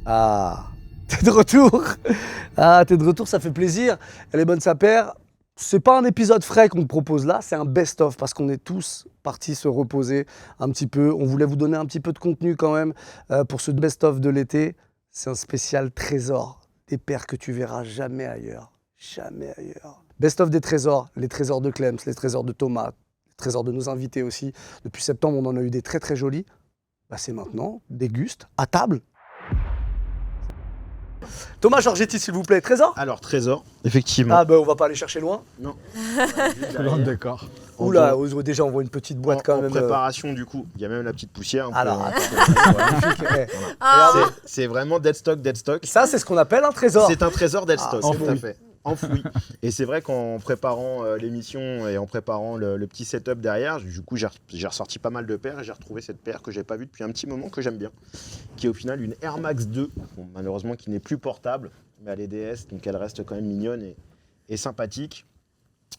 Ah, t'es de retour. Ah, t'es de retour, ça fait plaisir. Elle est bonne sa paire. C'est pas un épisode frais qu'on te propose là, c'est un best-of parce qu'on est tous partis se reposer un petit peu. On voulait vous donner un petit peu de contenu quand même pour ce best-of de l'été. C'est un spécial trésor, des paires que tu verras jamais ailleurs. Jamais ailleurs. Best-of des trésors, les trésors de Clems, les trésors de Thomas, les trésors de nos invités aussi. Depuis septembre, on en a eu des très très jolis. Bah, c'est maintenant, déguste, à table. Thomas Georgetti, s'il vous plaît, trésor. Alors, trésor, effectivement. Ah ben on va pas aller chercher loin. Non. D'accord. Oula, déjà on voit une petite boîte quand en même. préparation, du coup, il y a même la petite poussière. Alors, Voilà. Ah. C'est vraiment dead stock. Ça, c'est ce qu'on appelle un trésor. C'est un trésor dead stock, c'est tout à fait. Enfoui. Et c'est vrai qu'en préparant l'émission et en préparant le petit setup derrière, du coup, j'ai ressorti pas mal de paires et j'ai retrouvé cette paire que j'ai pas vue depuis un petit moment, que j'aime bien, qui est au final une Air Max 2, bon, malheureusement qui n'est plus portable, mais elle est DS, donc elle reste quand même mignonne et sympathique.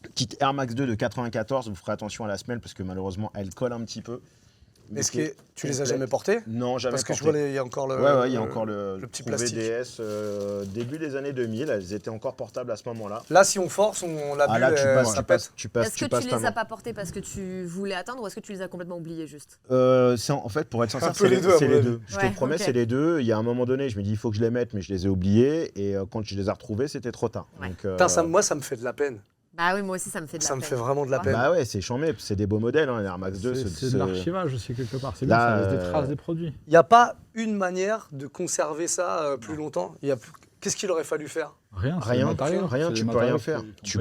Petite Air Max 2 de 94, vous ferez attention à la semelle parce que malheureusement elle colle un petit peu. Est-ce que tu les as jamais portés? Non, jamais. Parce que porté. je vois, il y a encore le. Ouais, il y a encore le petit trouvé plastique. DS début des années 2000. Elles étaient encore portables à ce moment-là. Là, si on force, on l'a Ah bu, là, tu passes. Est-ce que tu les as pas portés parce que tu voulais atteindre ou est-ce que tu les as complètement oubliés juste? En fait, pour être sincère, c'est les deux. Je te promets, c'est les deux. Il y a un moment donné, je me dis il faut que je les mette, mais je les ai oubliés. Et quand je les ai retrouvés, c'était trop tard. Ouais. Donc, Putain, moi, ça me fait de la peine. Bah oui, moi aussi ça me fait de la peine. Ça me fait vraiment de la peine. bah ouais, c'est chambé. C'est des beaux modèles, hein, les Air Max 2. C'est de l'archivage aussi quelque part. C'est Là, bien, ça laisse des traces des produits. Il n'y a pas une manière de conserver ça plus longtemps. Qu'est-ce qu'il aurait fallu faire? Rien, Tu peux rien faire. Tu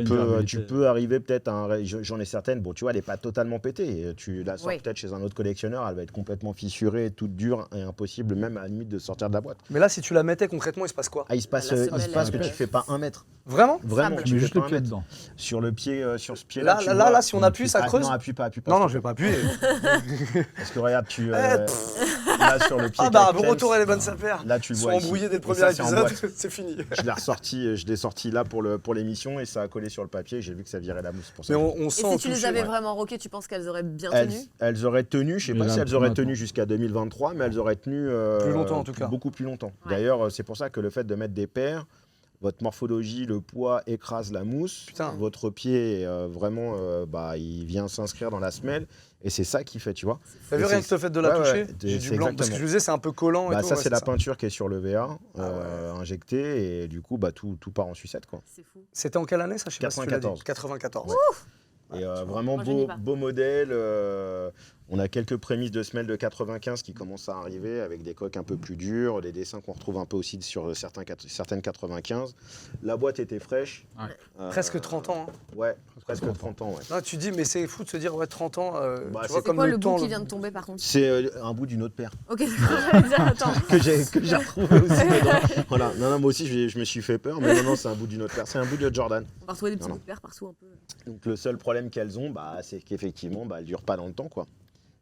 peux arriver peut-être à j'en ai certaines, bon tu vois, elle n'est pas totalement pétée. Tu la sors peut-être chez un autre collectionneur, elle va être complètement fissurée, toute dure et impossible même à la limite de sortir de la boîte. Mais là, si tu la mettais concrètement, il se passe quoi? Ah, il se passe que tu fais pas 1 mètre. Vraiment? Vraiment, tu fais juste pas le 1 pied mètre. dedans. Sur le pied, sur ce pied Là, si on appuie, ça creuse? Non, appuie pas. Non, je vais pas appuyer. Parce que regarde, là sur le pied. Ah bah, bon retour, elle est bonne sa paire. Là, tu le Ils vois sont ici. embrouillés dès le Et premier ça, c'est en épisode, boîte. c'est fini. Je l'ai sorti là pour l'émission et ça a collé sur le papier. J'ai vu que ça virait la mousse. Pour ça. Mais on sent. Et si tu les avais vraiment rockées, tu penses qu'elles auraient bien tenu? Elles auraient tenu, je sais pas si elles auraient tenu jusqu'à 2023, mais elles auraient tenu plus longtemps en tout cas. Beaucoup plus longtemps. Ouais. D'ailleurs, c'est pour ça que le fait de mettre des paires, votre morphologie, le poids écrase la mousse. Putain. Votre pied, vraiment, il vient s'inscrire dans la semelle. Et c'est ça qui fait, tu vois. T'as vu rien que le fait de la toucher? J'ai du blanc. Parce que je vous disais, c'est un peu collant. Et tout, ça, c'est la peinture qui est sur le VA, injectée. Et du coup, tout part en sucette, quoi. C'est fou. C'était en quelle année ça? Je sais pas si tu l'as dit. 94. 94. Ouf. Et vraiment Moi, je n'y beau modèle. On a quelques prémices de semelles de 95 qui commencent à arriver avec des coques un peu plus dures, des dessins qu'on retrouve un peu aussi sur certaines 95. La boîte était fraîche. Ouais. Presque 30 ans. Hein. Ouais, presque 30 ans. Ouais. Non, tu dis, mais c'est fou de se dire, 30 ans. Tu vois, C'est comme quoi le temps, bout qui vient de tomber par contre? C'est un bout d'une autre paire. Ok, j'allais dire, attends. que j'ai retrouvé aussi dedans. Voilà. Non, moi aussi, je me suis fait peur, mais non, c'est un bout d'une autre paire. C'est un bout de Jordan. On va retrouver des petits bouts de paires partout un peu. Donc le seul problème qu'elles ont, c'est qu'effectivement, elles ne durent pas dans le temps, quoi.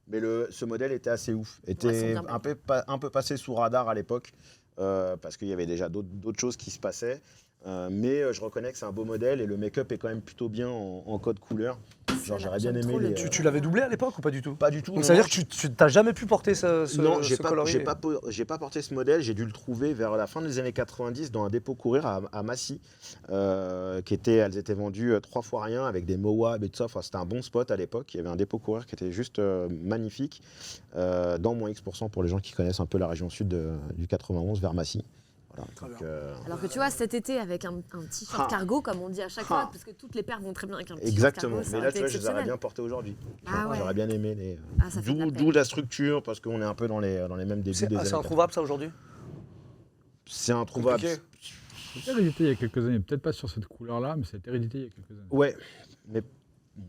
Mais ce modèle était assez ouf. Était un peu passé sous radar à l'époque, parce qu'il y avait déjà d'autres choses qui se passaient. Mais je reconnais que c'est un beau modèle et le make-up est quand même plutôt bien en code couleur. Genre j'aurais bien aimé. Tu l'avais doublé à l'époque ou pas du tout? Pas du tout. Donc ça veut dire que tu n'as jamais pu porter ce Non, coloris? j'ai pas porté ce modèle. J'ai dû le trouver vers la fin des années 90 dans un dépôt courir à Massy. Elles étaient vendues 3 fois rien avec des Moab et tout ça. Enfin, c'était un bon spot à l'époque. Il y avait un dépôt courir qui était juste magnifique. Dans moins X% pour les gens qui connaissent un peu la région sud du 91 vers Massy. Voilà, donc, alors que tu vois, cet été, avec un t-shirt cargo, comme on dit à chaque fois, parce que toutes les paires vont très bien avec un t-shirt exactement. cargo. Mais là, tu vois, je les aurais bien portés aujourd'hui. J'aurais bien aimé les. D'où la structure, parce qu'on est un peu dans les mêmes débuts des années. C'est introuvable ça aujourd'hui? C'est introuvable. C'était réédité il y a quelques années, peut-être pas sur cette couleur-là, mais ça a été réédité il y a quelques années. Ouais, mais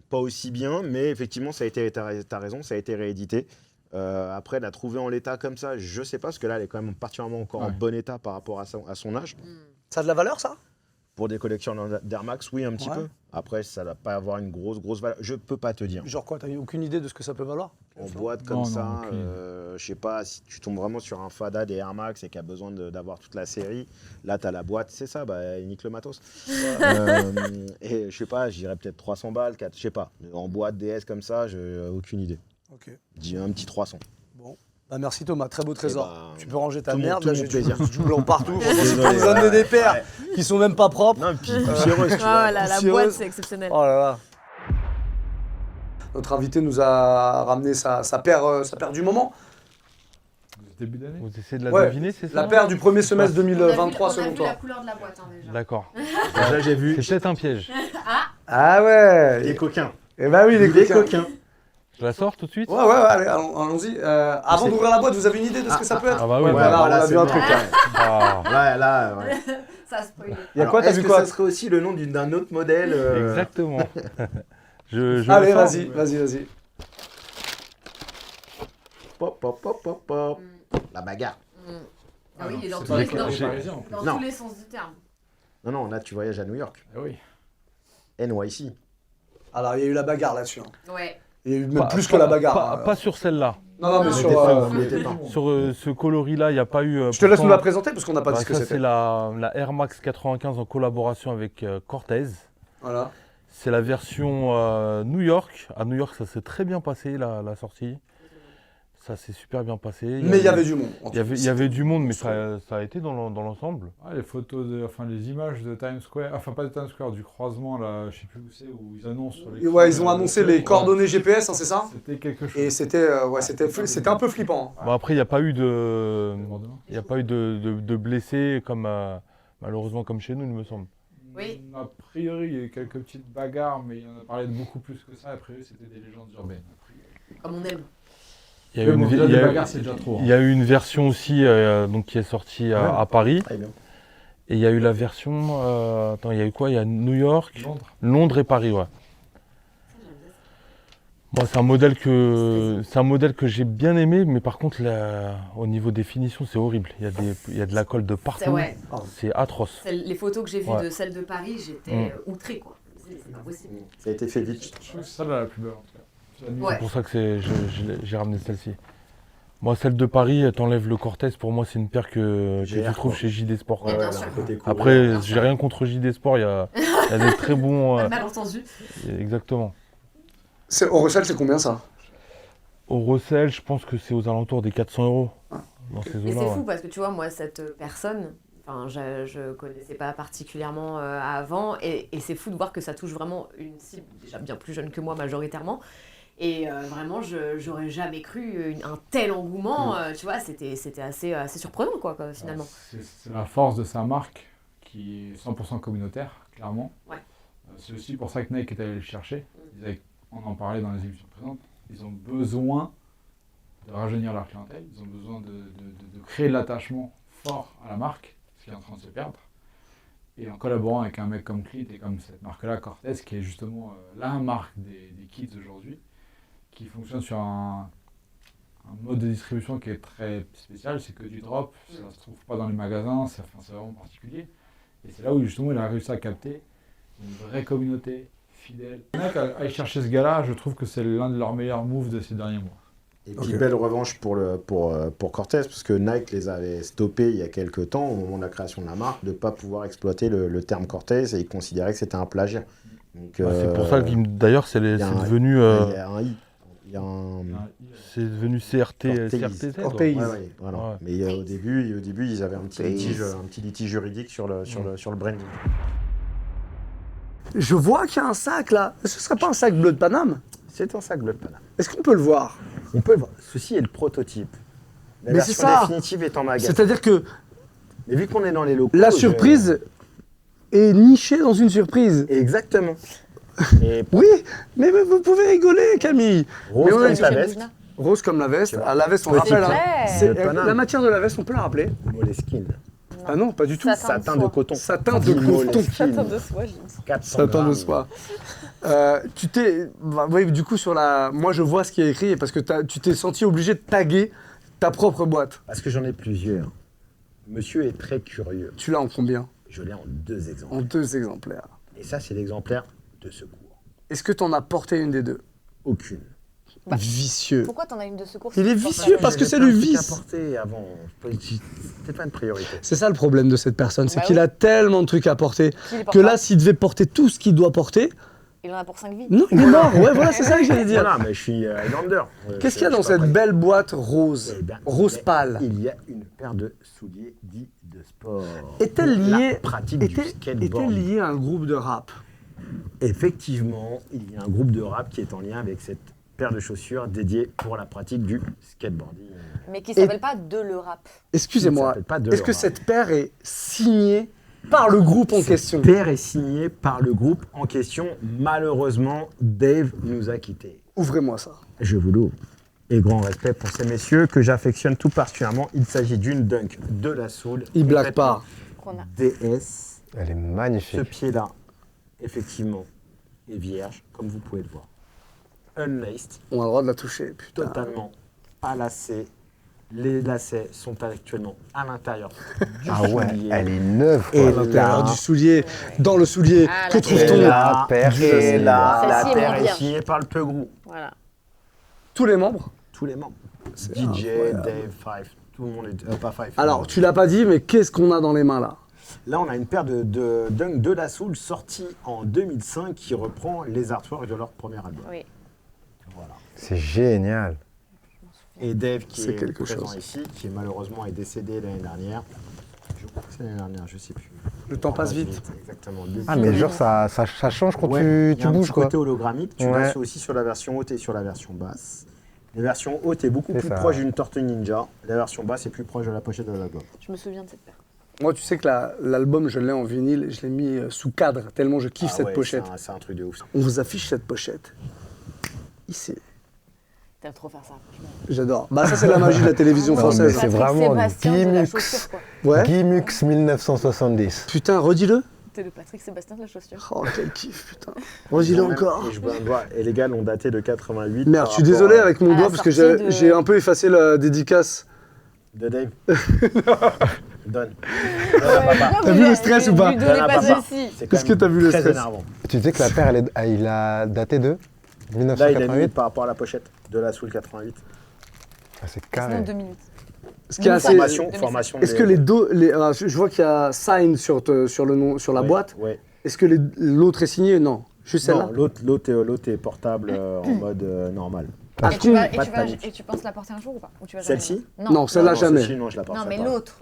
pas aussi bien, mais effectivement, t'as raison, ça a été réédité. Après, la trouver en l'état comme ça, je sais pas, parce que là, elle est quand même particulièrement encore en bon état par rapport à son âge. Ça a de la valeur, ça? Pour des collections d'Air Max, oui, un petit peu. Après, ça va pas avoir une grosse valeur. Je peux pas te dire. Genre quoi, t'as aucune idée de ce que ça peut valoir? En boîte comme ça, je sais pas, si tu tombes vraiment sur un Fada des Air Max et qu'il a besoin d'avoir toute la série, là, tu as la boîte, c'est ça, il nique le matos. Et je sais pas, j'irais peut-être 300 balles, 4, je sais pas. En boîte DS comme ça, j'ai aucune idée. Ok. Dis un petit 300. Bon. Bah, merci Thomas, très beau trésor. ben, tu peux ranger ta tout mon- merde, tout là mon j'ai plaisir. du blanc partout. Désolé, Tu nous as donné des paires ouais. qui sont même pas propres. Non, puis poussiéreuse, tu Oh vois. là, la poussiéreuse. boîte, c'est exceptionnel. Oh là là. Notre invité nous a ramené sa paire du moment. Début d'année. Vous essayez de la Ouais, deviner, c'est ça La paire du premier semestre On a 2023 vu selon la toi. couleur de la boîte, hein, déjà. D'accord. Là, j'ai vu. C'est peut-être un piège. Ah ouais. Les coquins. Eh ben oui, les Les coquins. coquins. Je la sors tout de suite? Ouais, allez, allons-y. Avant d'ouvrir la boîte, vous avez une idée de ce que ça peut être? Ah bah oui, Ouais, bah, voilà, on a c'est vu un bon. truc là. Ah, Ouais, là, ouais. Ça a spoilé. Il y a Alors, quoi, t'as est-ce vu que quoi? ça serait aussi le nom d'un autre modèle exactement. je Allez, la sors. vas-y. Pop, pop, pop, pop, pop. La bagarre. Ah oui, il est dans C'est tous pas les les dans- Parisiens en plus. dans Non. tous les sens du terme. Non, là, tu voyages à New York. Ah oui. NYC. Alors, il y a eu la bagarre là-dessus. Hein. Ouais. Il y a eu même Pas- plus que pas- la bagarre. Pas sur celle-là. Non, mais On sur. était pas, on était pas. Sur ce coloris-là, il n'y a pas eu. Je te laisse pourtant- nous la présenter parce qu'on n'a pas Bah, dit ce que ça, c'était. c'est la Air Max 95 en collaboration avec Cortez. Voilà. C'est la version New York. À New York, ça s'est très bien passé, la sortie. Ça s'est super bien passé. Mais il y avait du monde. en Il y tout cas. avait du monde, mais ça a été dans l'ensemble. Ah, les photos, les images de Times Square, enfin pas de Times Square, du croisement là, je sais plus où c'est, où ils annoncent sur les. Ouais, ils ont annoncé les coordonnées GPS, hein, c'est ça? C'était quelque chose. Et c'était c'était un peu flippant. Hein. Bon, après, il n'y a pas eu de, Débordement. il y a pas eu de blessés, comme, malheureusement comme chez nous, il me semble. Oui. A priori, il y a eu quelques petites bagarres, mais il en a parlé de beaucoup plus que ça. A priori, c'était des légendes urbaines. A priori. Comme on aime. Il y a Mais eu bon, une, déjà, il y des a- bagarres, c'est déjà trop. il y a eu une version aussi donc, qui est sortie à Paris. Très bien. Et il y a eu la version. Attends, il y a eu quoi? Il y a New York, Londres. Londres et Paris, ouais. Bon, c'est un modèle que j'ai bien aimé, mais par contre, au niveau des finitions, c'est horrible. Il y a de la colle de C'est partout. ouais. C'est atroce. Les photos que j'ai vues Ouais. de celle de Paris, j'étais outrée, quoi. C'est pas possible. Ça a été fait vite. Je trouve que c'est celle-là la plus belle en tout cas. C'est la nuit. Ouais. C'est pour ça que j'ai ramené celle-ci. Moi, celle de Paris, t'enlèves le Cortez, pour moi, c'est une paire que tu GR, trouves quoi. chez JD Sport. Ouais, bien là, sûr. côté cool. Après, bien j'ai sûr. rien contre JD Sport, il y a des très bons. Pas de malentendu. Exactement. Au recel, c'est combien ça? Au recel, je pense que c'est aux alentours des 400 € dans ces Et eaux-là. c'est ouais. fou parce que tu vois, moi, cette personne, enfin, je connaissais pas particulièrement avant, et c'est fou de voir que ça touche vraiment une cible déjà bien plus jeune que moi majoritairement. Et vraiment, j'aurais jamais cru un tel engouement. Tu vois, c'était assez surprenant, quoi, finalement. C'est la force de sa marque qui est 100% communautaire, clairement. Ouais. C'est aussi pour ça que Nike est allé le chercher. On en parlait dans les émissions présentes. Ils ont besoin de rajeunir leur clientèle. Ils ont besoin de créer de l'attachement fort à la marque, ce qui est en train de se perdre. Et en collaborant avec un mec comme Clint et comme cette marque-là, Cortez, qui est justement la marque des kids aujourd'hui, qui fonctionne sur un mode de distribution qui est très spécial, c'est que du drop, ça ne se trouve pas dans les magasins, c'est vraiment particulier. Et c'est là où justement il a réussi à capter une vraie communauté fidèle. Nike, à aller chercher ce gars-là, je trouve que c'est l'un de leurs meilleurs moves de ces derniers mois. Et puis belle revanche pour Cortez, parce que Nike les avait stoppés il y a quelques temps, au moment de la création de la marque, de ne pas pouvoir exploiter le terme Cortez, et ils considéraient que c'était un plagiat. Donc, C'est pour ça que d'ailleurs, c'est y a un- devenu. il y a un i. Il y a un... C'est devenu CRTZ. Orteils. Ouais, voilà. Ouais. Mais au début, ils avaient un petit litige juridique sur le branding. Je vois qu'il y a un sac là. Ce serait pas un sac bleu de Paname? C'est un sac bleu de Paname. Est-ce qu'on peut le voir? On peut le voir. Ceci est le prototype. La Mais c'est version ça. définitive est en magasin. C'est-à-dire que Mais vu qu'on est dans les locaux... la surprise est nichée dans une surprise. Exactement. Et Oui, mais vous pouvez rigoler, Camille. rose Mais on a comme dit- la veste, Rose comme la veste. Tu vois. Ah, la veste, on Petit rappelle. trait. Hein. Ouais. C'est- Le Paname. la matière de la veste, on peut la rappeler? Moleskine. Ah non, pas du tout. Satin de coton. Satin de coton. Moleskine. de soie, j'ai dit. 400 Satin de grammes. soie. Tu t'es. Bah, oui, du coup, sur la. Moi, je vois ce qui est écrit parce que tu t'es senti obligé de taguer ta propre boîte. Parce que j'en ai plusieurs. Monsieur est très curieux. Tu l'as en combien? Je l'ai en 2 exemplaires. En 2 exemplaires. Et ça, c'est l'exemplaire de secours. Est-ce que t'en as porté une des deux? Aucune. Bah, Vicieux. Pourquoi t'en as une de secours? Il est vicieux parce que c'est J'avais le plein de trucs vice. à porter avant. C'était pas une priorité. C'est ça le problème de cette personne, c'est Bah qu'il oui. a tellement de trucs à porter Qui les porte que pas là, s'il devait porter tout ce qu'il doit porter, Il en a pour 5 vies. Non, il est mort. Ouais, voilà, c'est ça que j'allais dire. Voilà, mais je suis Highlander. Qu'est-ce qu'il y a dans cette belle boîte rose, rose pâle? Il y a une paire de souliers dits de sport. Est-elle liée, La pratique du est-elle skateboard. liée à un groupe de rap? Effectivement, il y a un groupe de rap qui est en lien avec cette paire de chaussures dédiée pour la pratique du skateboarding. Mais qui s'appelle pas De Le Rap. Excusez-moi, Ça s'appelle pas de est-ce que Laura. cette paire est signée par le groupe en question? Cette paire est signée par le groupe en question. Malheureusement, Dave nous a quittés. Ouvrez-moi ça. Je vous l'ouvre. Et grand respect pour ces messieurs que j'affectionne tout particulièrement. Il s'agit d'une Dunk de la Soul. Il blague pas. Qu'on a. DS. Elle est Ce magnifique. pied-là, effectivement, est vierge, comme vous pouvez le voir. Unlaced, On a le droit de la toucher, putain. totalement pas lacé. Les lacets sont actuellement à l'intérieur du Ah ouais, soulier. elle est neuve. Et quoi. À l'intérieur du soulier, dans le soulier, Ah, que la trouve-t-on? paire. La paire, et c'est- là, Celle-ci la est paire moins est vierge. signée par le Peugrou. Voilà. Tous les membres? Tous les membres. C'est DJ, incroyable. Dave, Five, tout le monde est... pas Five. Alors, tu l'as pas dit, mais qu'est-ce qu'on a dans les mains là? Là, on a une paire de Dunk de la Soul sortie en 2005 qui reprend les artworks de leur premier album. Oui. Voilà. C'est génial. Et Dave qui C'est est quelque présent chose. ici, qui malheureusement est décédé l'année dernière. Je crois que c'est l'année dernière, je sais plus. Le temps passe vite. Exactement. Ah, mais genre, ça change quand Ouais, tu il y a un bouges, petit quoi. côté hologrammique, tu Ouais. l'as aussi sur la version haute et sur la version basse. La version haute est beaucoup C'est plus ça. proche d'une Tortue Ninja. La version basse est plus proche de la pochette de l'album. Je me souviens de cette paire. Moi, tu sais que l'album, je l'ai en vinyle, je l'ai mis sous cadre, tellement je kiffe Ah cette ouais, pochette. c'est un truc de ouf. On vous affiche cette pochette. Ici. T'aimes trop faire ça, franchement. J'adore. Bah, ça, c'est la magie de la télévision Non, française. mais c'est Patrick vraiment Sébastien de la Gimux. chaussure, quoi. Ouais. Gimux 1970. Putain, redis-le. T'es le Patrick Sébastien de la chaussure. Oh, quel kiff, putain. Redis-le encore. Et je vois un doigt. Et les gars l'ont daté de 88. Merde, par je suis rapport désolé à- avec mon à la doigt parce que sortie de- j'ai un peu effacé la dédicace. De Dave. Donne. T'as vu le stress ou pas? Lui donnez Donne à pas papa. celle-ci. C'est quand Est-ce que même t'as vu le très stress? énervant. Tu sais que la paire, il a daté de Là, il a mis 1988. par rapport à la pochette de la Soul 88. Ah, c'est Sinon, carré. 2 minutes. Ce qui est assez. Formation. Est-ce que les deux. Je vois qu'il y a sign sur le nom, sur la boîte. Ouais. Est-ce que l'autre est signé? Non. Juste celle-là. Non, l'autre est portable en mode normal. Ah, Et tu, vas- et, pas tu de vas- panique. et tu penses la porter un jour ou pas? Ou tu vas jamais Celle-ci la- Non, celle-là Non, jamais. celle-ci, non, je la porterai Non, mais pas. l'autre.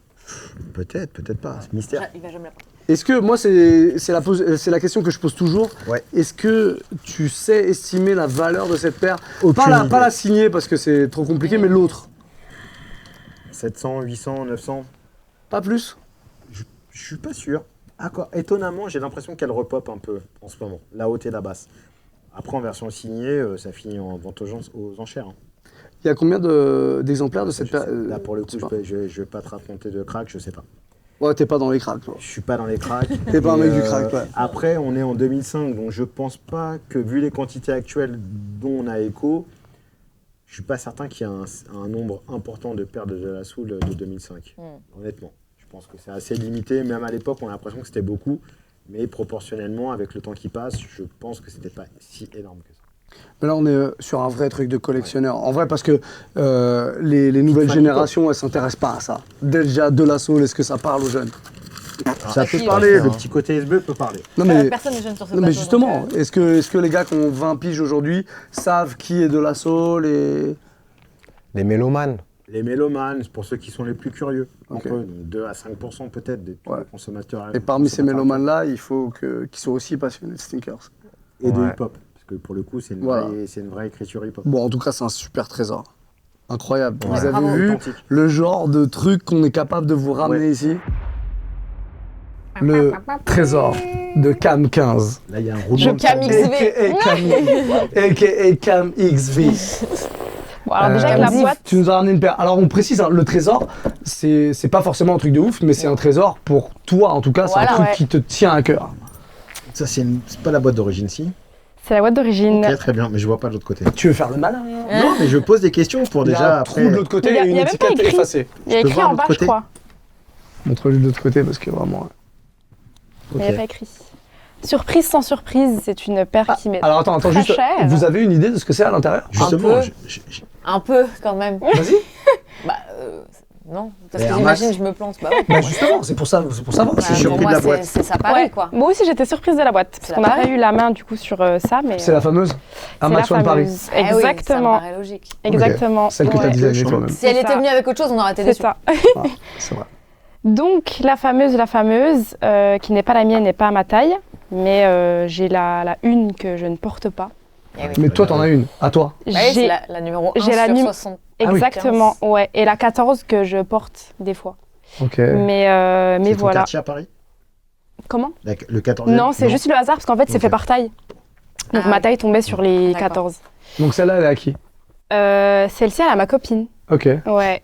Peut-être, peut-être pas. C'est mystère. Il va jamais la porter. Est-ce que, moi, c'est la question que je pose toujours. Ouais. Est-ce que tu sais estimer la valeur de cette paire? Aucune Pas idée. la signer parce que c'est trop compliqué, mais l'autre. 700, 800, 900. Pas plus? Je suis pas sûr. Ah, quoi. Étonnamment, j'ai l'impression qu'elle repop un peu en ce moment. La haute et la basse. Après, en version signée, ça finit en vente aux enchères. hein. Il y a combien d'exemplaires de cette Je paire? sais- Là, pour le coup, je sais pas. je vais pas te raconter de crack, je sais pas. Ouais, t'es pas dans les cracks, toi. Je suis pas dans les cracks. T'es pas un Et, mec du crack, ouais. Après, on est en 2005, donc je pense pas que, vu les quantités actuelles dont on a écho, je suis pas certain qu'il y ait un nombre important de paires de la Soul de 2005. Honnêtement. Je pense que c'est assez limité. Même à l'époque, on a l'impression que c'était beaucoup. Mais proportionnellement, avec le temps qui passe, je pense que c'était pas si énorme que ça. Mais là, on est sur un vrai truc de collectionneur. En vrai, parce que les nouvelles fan générations, elles s'intéressent pas à ça. Déjà, de la soul, est-ce que ça parle aux jeunes? Ça peut si, parler, ouais. le petit côté SB peut parler. Non, mais, Personne n'est jeune sur ce non, mais plateau, justement, donc, est-ce que les gars qui ont 20 piges aujourd'hui savent qui est de la soul et... Les mélomanes. Les mélomanes, pour ceux qui sont les plus curieux, Ok. entre eux, donc 2 à 5% peut-être des Ouais. consommateurs. Et parmi ces consommateurs mélomanes-là, il faut qu'ils soient aussi passionnés de sneakers. Et de Ouais. hip-hop. Parce que pour le coup, c'est une, Voilà. c'est une vraie écriture hip-hop. Bon, en tout cas, c'est un super trésor. Incroyable. Ouais. Vous avez Bravo. vu Authentique. le genre de truc qu'on est capable de vous ramener Ouais. ici? Le trésor de Cam 15. Là, il y a un Je roulement. Cam XV. A.K.A. Cam XV. Bon, alors déjà, avec la boîte, Tu nous as ramené une paire. Alors on précise, hein, le trésor, c'est pas forcément un truc de ouf, mais c'est un trésor pour toi en tout cas, c'est Voilà, un truc ouais. qui te tient à cœur. Ça, c'est pas la boîte d'origine, si. c'est la boîte d'origine. Ok, très bien, mais je vois pas de l'autre côté. Tu veux faire le malin? Non, mais je pose des questions pour Il y a déjà un trou après. de l'autre côté Il y a- et il une y a même pas étiquette écrit. effacée. Il y a Je peux écrit voir en de bas, l'autre je côté crois. Montre-lui de l'autre côté parce que vraiment... Il n'y a pas écrit. Surprise sans surprise, c'est une paire qui met Alors attends, très juste, cher. vous avez une idée de ce que c'est à l'intérieur? Justement, peu. Un peu, quand même. Vas-y. Bah, Non, parce Et que Air j'imagine Max. je me plante. Bah, Bah justement, c'est pour savoir. Je suis pour surpris de moi, la boîte. c'est ça pareil, quoi. Moi aussi, j'étais surprise de la boîte. Parce C'est qu'on la n'a pas Paris. eu la main du coup sur ça, mais C'est la fameuse c'est Air Max la One Paris. fameuse. Ah oui, ça me Exactement. paraît logique. Exactement. Celle que tu as Ouais. designée toi-même. Si elle C'est était ça. venue avec autre chose, on aurait été C'est déçus. ça. Ah, c'est vrai. Donc la fameuse, qui n'est pas la mienne, n'est pas à ma taille, mais j'ai la une que je ne porte pas. Eh oui. Mais toi, t'en as une. À toi. Bah oui, c'est J'ai la numéro 1 j'ai la sur num- 60. Ah oui. exactement, ouais, et la 14 que je porte des fois. Ok. Mais C'est ton voilà. quartier à Paris Comment? Le 14e Non, c'est juste le hasard parce qu'en fait c'est Ok. fait par taille. Donc Ah ma oui. taille tombait sur les D'accord. 14. Donc celle-là, elle est à qui? Celle-ci, elle a ma copine. Ok. Ouais.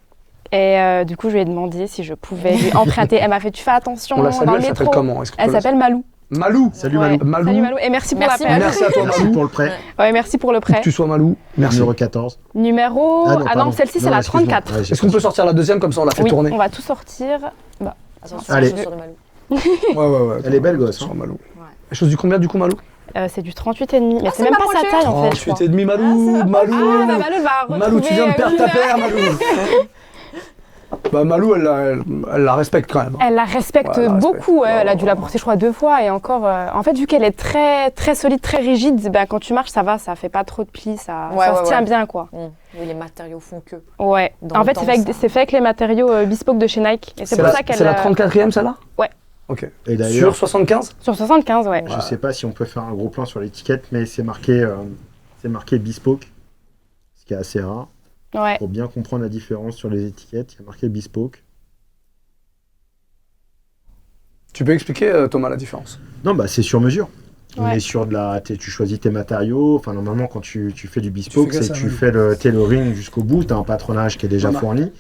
Et du coup, je lui ai demandé si je pouvais lui emprunter. Elle m'a fait, tu fais attention On la dans salue, le elle s'appelle métro. comment? Est-ce qu'on Elle peut la- s'appelle Malou. Malou. Salut Ouais. Malou. Malou. Salut Malou. Et merci pour Merci, l'appel. Merci à toi, Merci Malou. pour le prêt. Ouais, merci pour le Que prêt. tu sois Malou. Merci. Numéro 14. Numéro. Ah non, pardon. celle-ci, c'est Non, la excuse-moi. 34. Ouais, j'ai Est-ce qu'on peut sortir la deuxième comme ça on la fait Oui, tourner? on va tout sortir. Attention, Allez. les chaussures de Malou. Ouais. Elle est belle, gosse, Sur hein. Malou. Ouais. Les choses du combien du coup, Malou? C'est du 38,5. Mais Ah, c'est c'est même ma pas sa pointure. taille en fait. je 38 crois. et demi, Malou. Ah, Malou. bah Malou, elle va retrouver. Malou, tu viens de perdre ta paire, Malou. Bah Malou, elle la respecte quand même. Elle la respecte Ouais, elle la beaucoup. respecte. Elle a dû la porter, je crois, 2 fois. Et encore, en fait, vu qu'elle est très, très solide, très rigide, ben, quand tu marches, ça va, ça fait pas trop de plis, ça Ouais, se ouais, tient ouais. bien, quoi. Oui, les matériaux font que. Ouais. Dans En le fait, temps, c'est ça. fait avec les matériaux bespoke de chez Nike. Et c'est pour ça qu'elle. C'est la 34e celle-là? Ouais. Ok. Et Sur d'ailleurs, 75? Sur 75, ouais. je sais pas si on peut faire un gros plan sur l'étiquette, mais c'est marqué Bespoke, ce qui est assez rare. Ouais. Pour bien comprendre la différence sur les étiquettes, il y a marqué Bespoke. Tu peux expliquer, Thomas, la différence? Non, bah c'est sur mesure. On Ouais. est sur tu choisis tes matériaux. Enfin, normalement, quand tu fais du bespoke, Tu fais c'est ça, que tu oui. fais le tailoring jusqu'au bout. Tu as un patronage qui est déjà Voilà. fourni.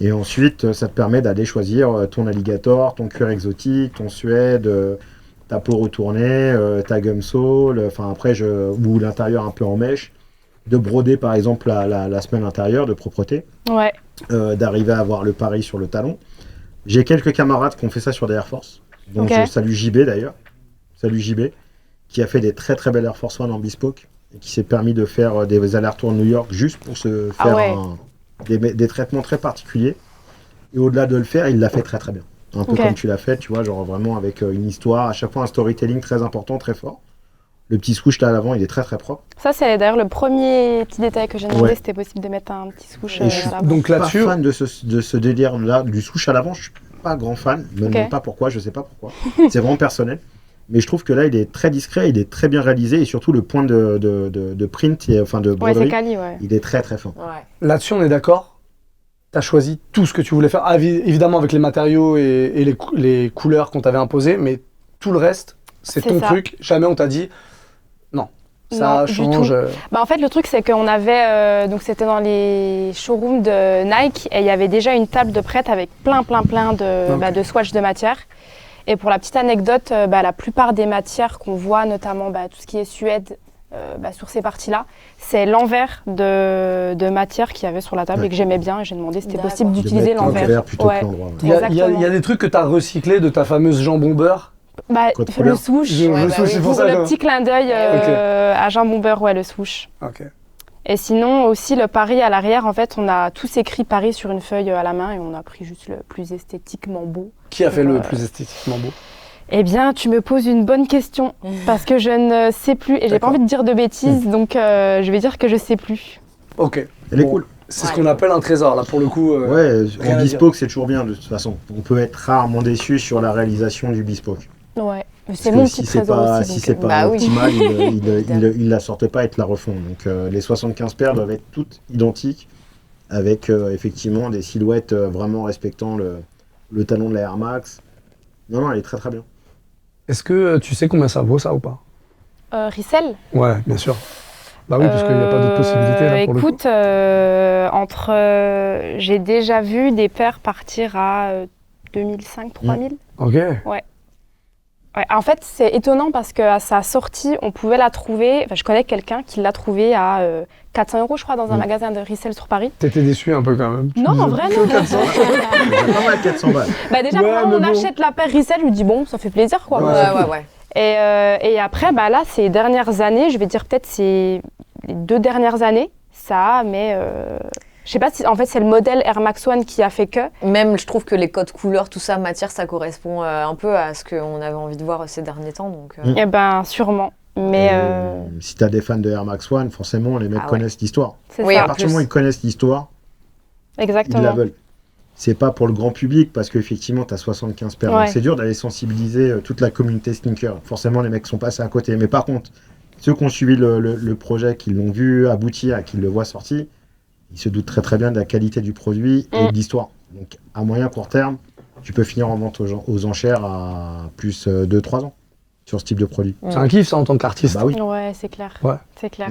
Et ensuite, ça te permet d'aller choisir ton alligator, ton cuir exotique, ton suède, ta peau retournée, ta gumsole, enfin après, ou l'intérieur un peu en mèche. De broder, par exemple, la semelle intérieure de propreté. Ouais. D'arriver à avoir le pari sur le talon. J'ai quelques camarades qui ont fait ça sur des Air Force. Donc Ok. je salue JB d'ailleurs. Salut JB. Qui a fait des très très belles Air Force One en bespoke. Et qui s'est permis de faire des allers-retours New York juste pour se Ah faire ouais. des traitements très particuliers. Et au-delà de le faire, il l'a fait très très bien. Un peu Ok. comme tu l'as fait, tu vois, genre vraiment avec une histoire, à chaque fois un storytelling très important, très fort. Le petit swoosh là à l'avant, il est très très propre. Ça, c'est d'ailleurs le premier petit détail que j'ai demandé. Ouais. C'était possible de mettre un petit swoosh Et je suis à l'avant. Donc Pas là-dessus, fan de ce délire-là, du swoosh à l'avant, je suis pas grand fan. Me Ok. demande pas pourquoi, je sais pas pourquoi. C'est vraiment personnel. Mais je trouve que là, il est très discret, il est très bien réalisé et surtout le point de print, enfin de Ouais, c'est broderie, quali, ouais. il est très très fin. Ouais. là-dessus, on est d'accord. Tu as choisi tout ce que tu voulais faire, évidemment avec les matériaux et les couleurs qu'on t'avait imposées, mais tout le reste, c'est C'est ton ça. truc. Jamais on t'a dit non, ça Non, du change. tout. Bah, en fait, le truc, c'est qu'on avait. Donc, c'était dans les showrooms de Nike et il y avait déjà une table de prête avec plein Ok. de swatchs de matière. Et pour la petite anecdote, la plupart des matières qu'on voit, notamment tout ce qui est suède, sur ces parties-là, c'est l'envers de matière qu'il y avait sur la table Ouais. et que j'aimais bien. Et j'ai demandé si c'était D'accord. possible De d'utiliser mettre l'envers. l'envers plutôt Ouais. que l'endroit. Il y a Exactement. des trucs que tu as recyclés de ta fameuse jambon beurre. Code Le couleur. swoosh. Je- Ouais, le bah swoosh, oui. c'est pour Pour ça le que- petit clin d'œil à jambon beurre, ouais, le swoosh. Ok. Et sinon, aussi, le Paris à l'arrière, en fait, on a tous écrit Paris sur une feuille à la main et on a pris juste le plus esthétiquement beau. Qui a fait le Ouais. plus esthétiquement beau? Eh bien, tu me poses une bonne question parce que je ne sais plus et j'ai pas D'accord. envie de dire de bêtises, donc je vais dire que je sais plus. Ok. Elle est Bon, cool. C'est ce qu'on appelle un trésor, là, pour le coup. Ouais, rien en à bespoke, c'est toujours bien de toute façon. On peut être rarement déçu sur la réalisation du bespoke. Ouais, mais c'est Parce mon que petit si c'est trésor pas, aussi. si donc, c'est pas bah oui. optimal, ils la sortent pas et te la refont. Donc les 75 paires doivent être toutes identiques avec effectivement des silhouettes vraiment respectant le talon de la Air Max. Non, elle est très très bien. Est-ce que tu sais combien ça vaut, ça, ou pas? Rissel Ouais, bien sûr. Bah oui, parce qu'il n'y a pas d'autre possibilité, là, pour le coup. Écoute, j'ai déjà vu des paires partir à 2005, 3000. Ok. Ouais, en fait, c'est étonnant parce qu'à sa sortie, on pouvait la trouver. Enfin, je connais quelqu'un qui l'a trouvée à 400 €, je crois, dans un magasin de resell sur Paris. T'étais déçu un peu quand même. Tu Non, disais en vrai, que non. 400. C'est pas mal 400 balles. Déjà, Ouais, quand mais on bon. achète la paire resell, je me dis bon, ça fait plaisir, quoi. Ouais. Ouais. Et après, là, ces dernières années, je vais dire peut-être ces les 2 dernières années, ça a Je sais pas si en fait c'est le modèle Air Max One qui a fait que. Même, je trouve que les codes couleurs, tout ça, matière, ça correspond un peu à ce qu'on avait envie de voir ces derniers temps. Donc, Eh ben sûrement. Mais Si t'as des fans de Air Max One, forcément, les mecs Ah ouais. connaissent l'histoire. c'est Oui, ça. À en partir du plus. moment où ils connaissent l'histoire, ils la Exactement. veulent. C'est pas pour le grand public parce qu'effectivement, t'as 75 paires. Ouais. Donc c'est dur d'aller sensibiliser toute la communauté sneaker. Forcément, les mecs sont passés à côté. Mais par contre, ceux qui ont suivi le projet, qui l'ont vu aboutir, qui le voient sorti, ils se doutent très très bien de la qualité du produit et de l'histoire. Donc à moyen court terme, tu peux finir en vente aux enchères à plus 2-3 ans sur ce type de produit. C'est un kiff ça en tant qu'artiste. Bah oui. Ouais, c'est clair. Ouais. C'est clair.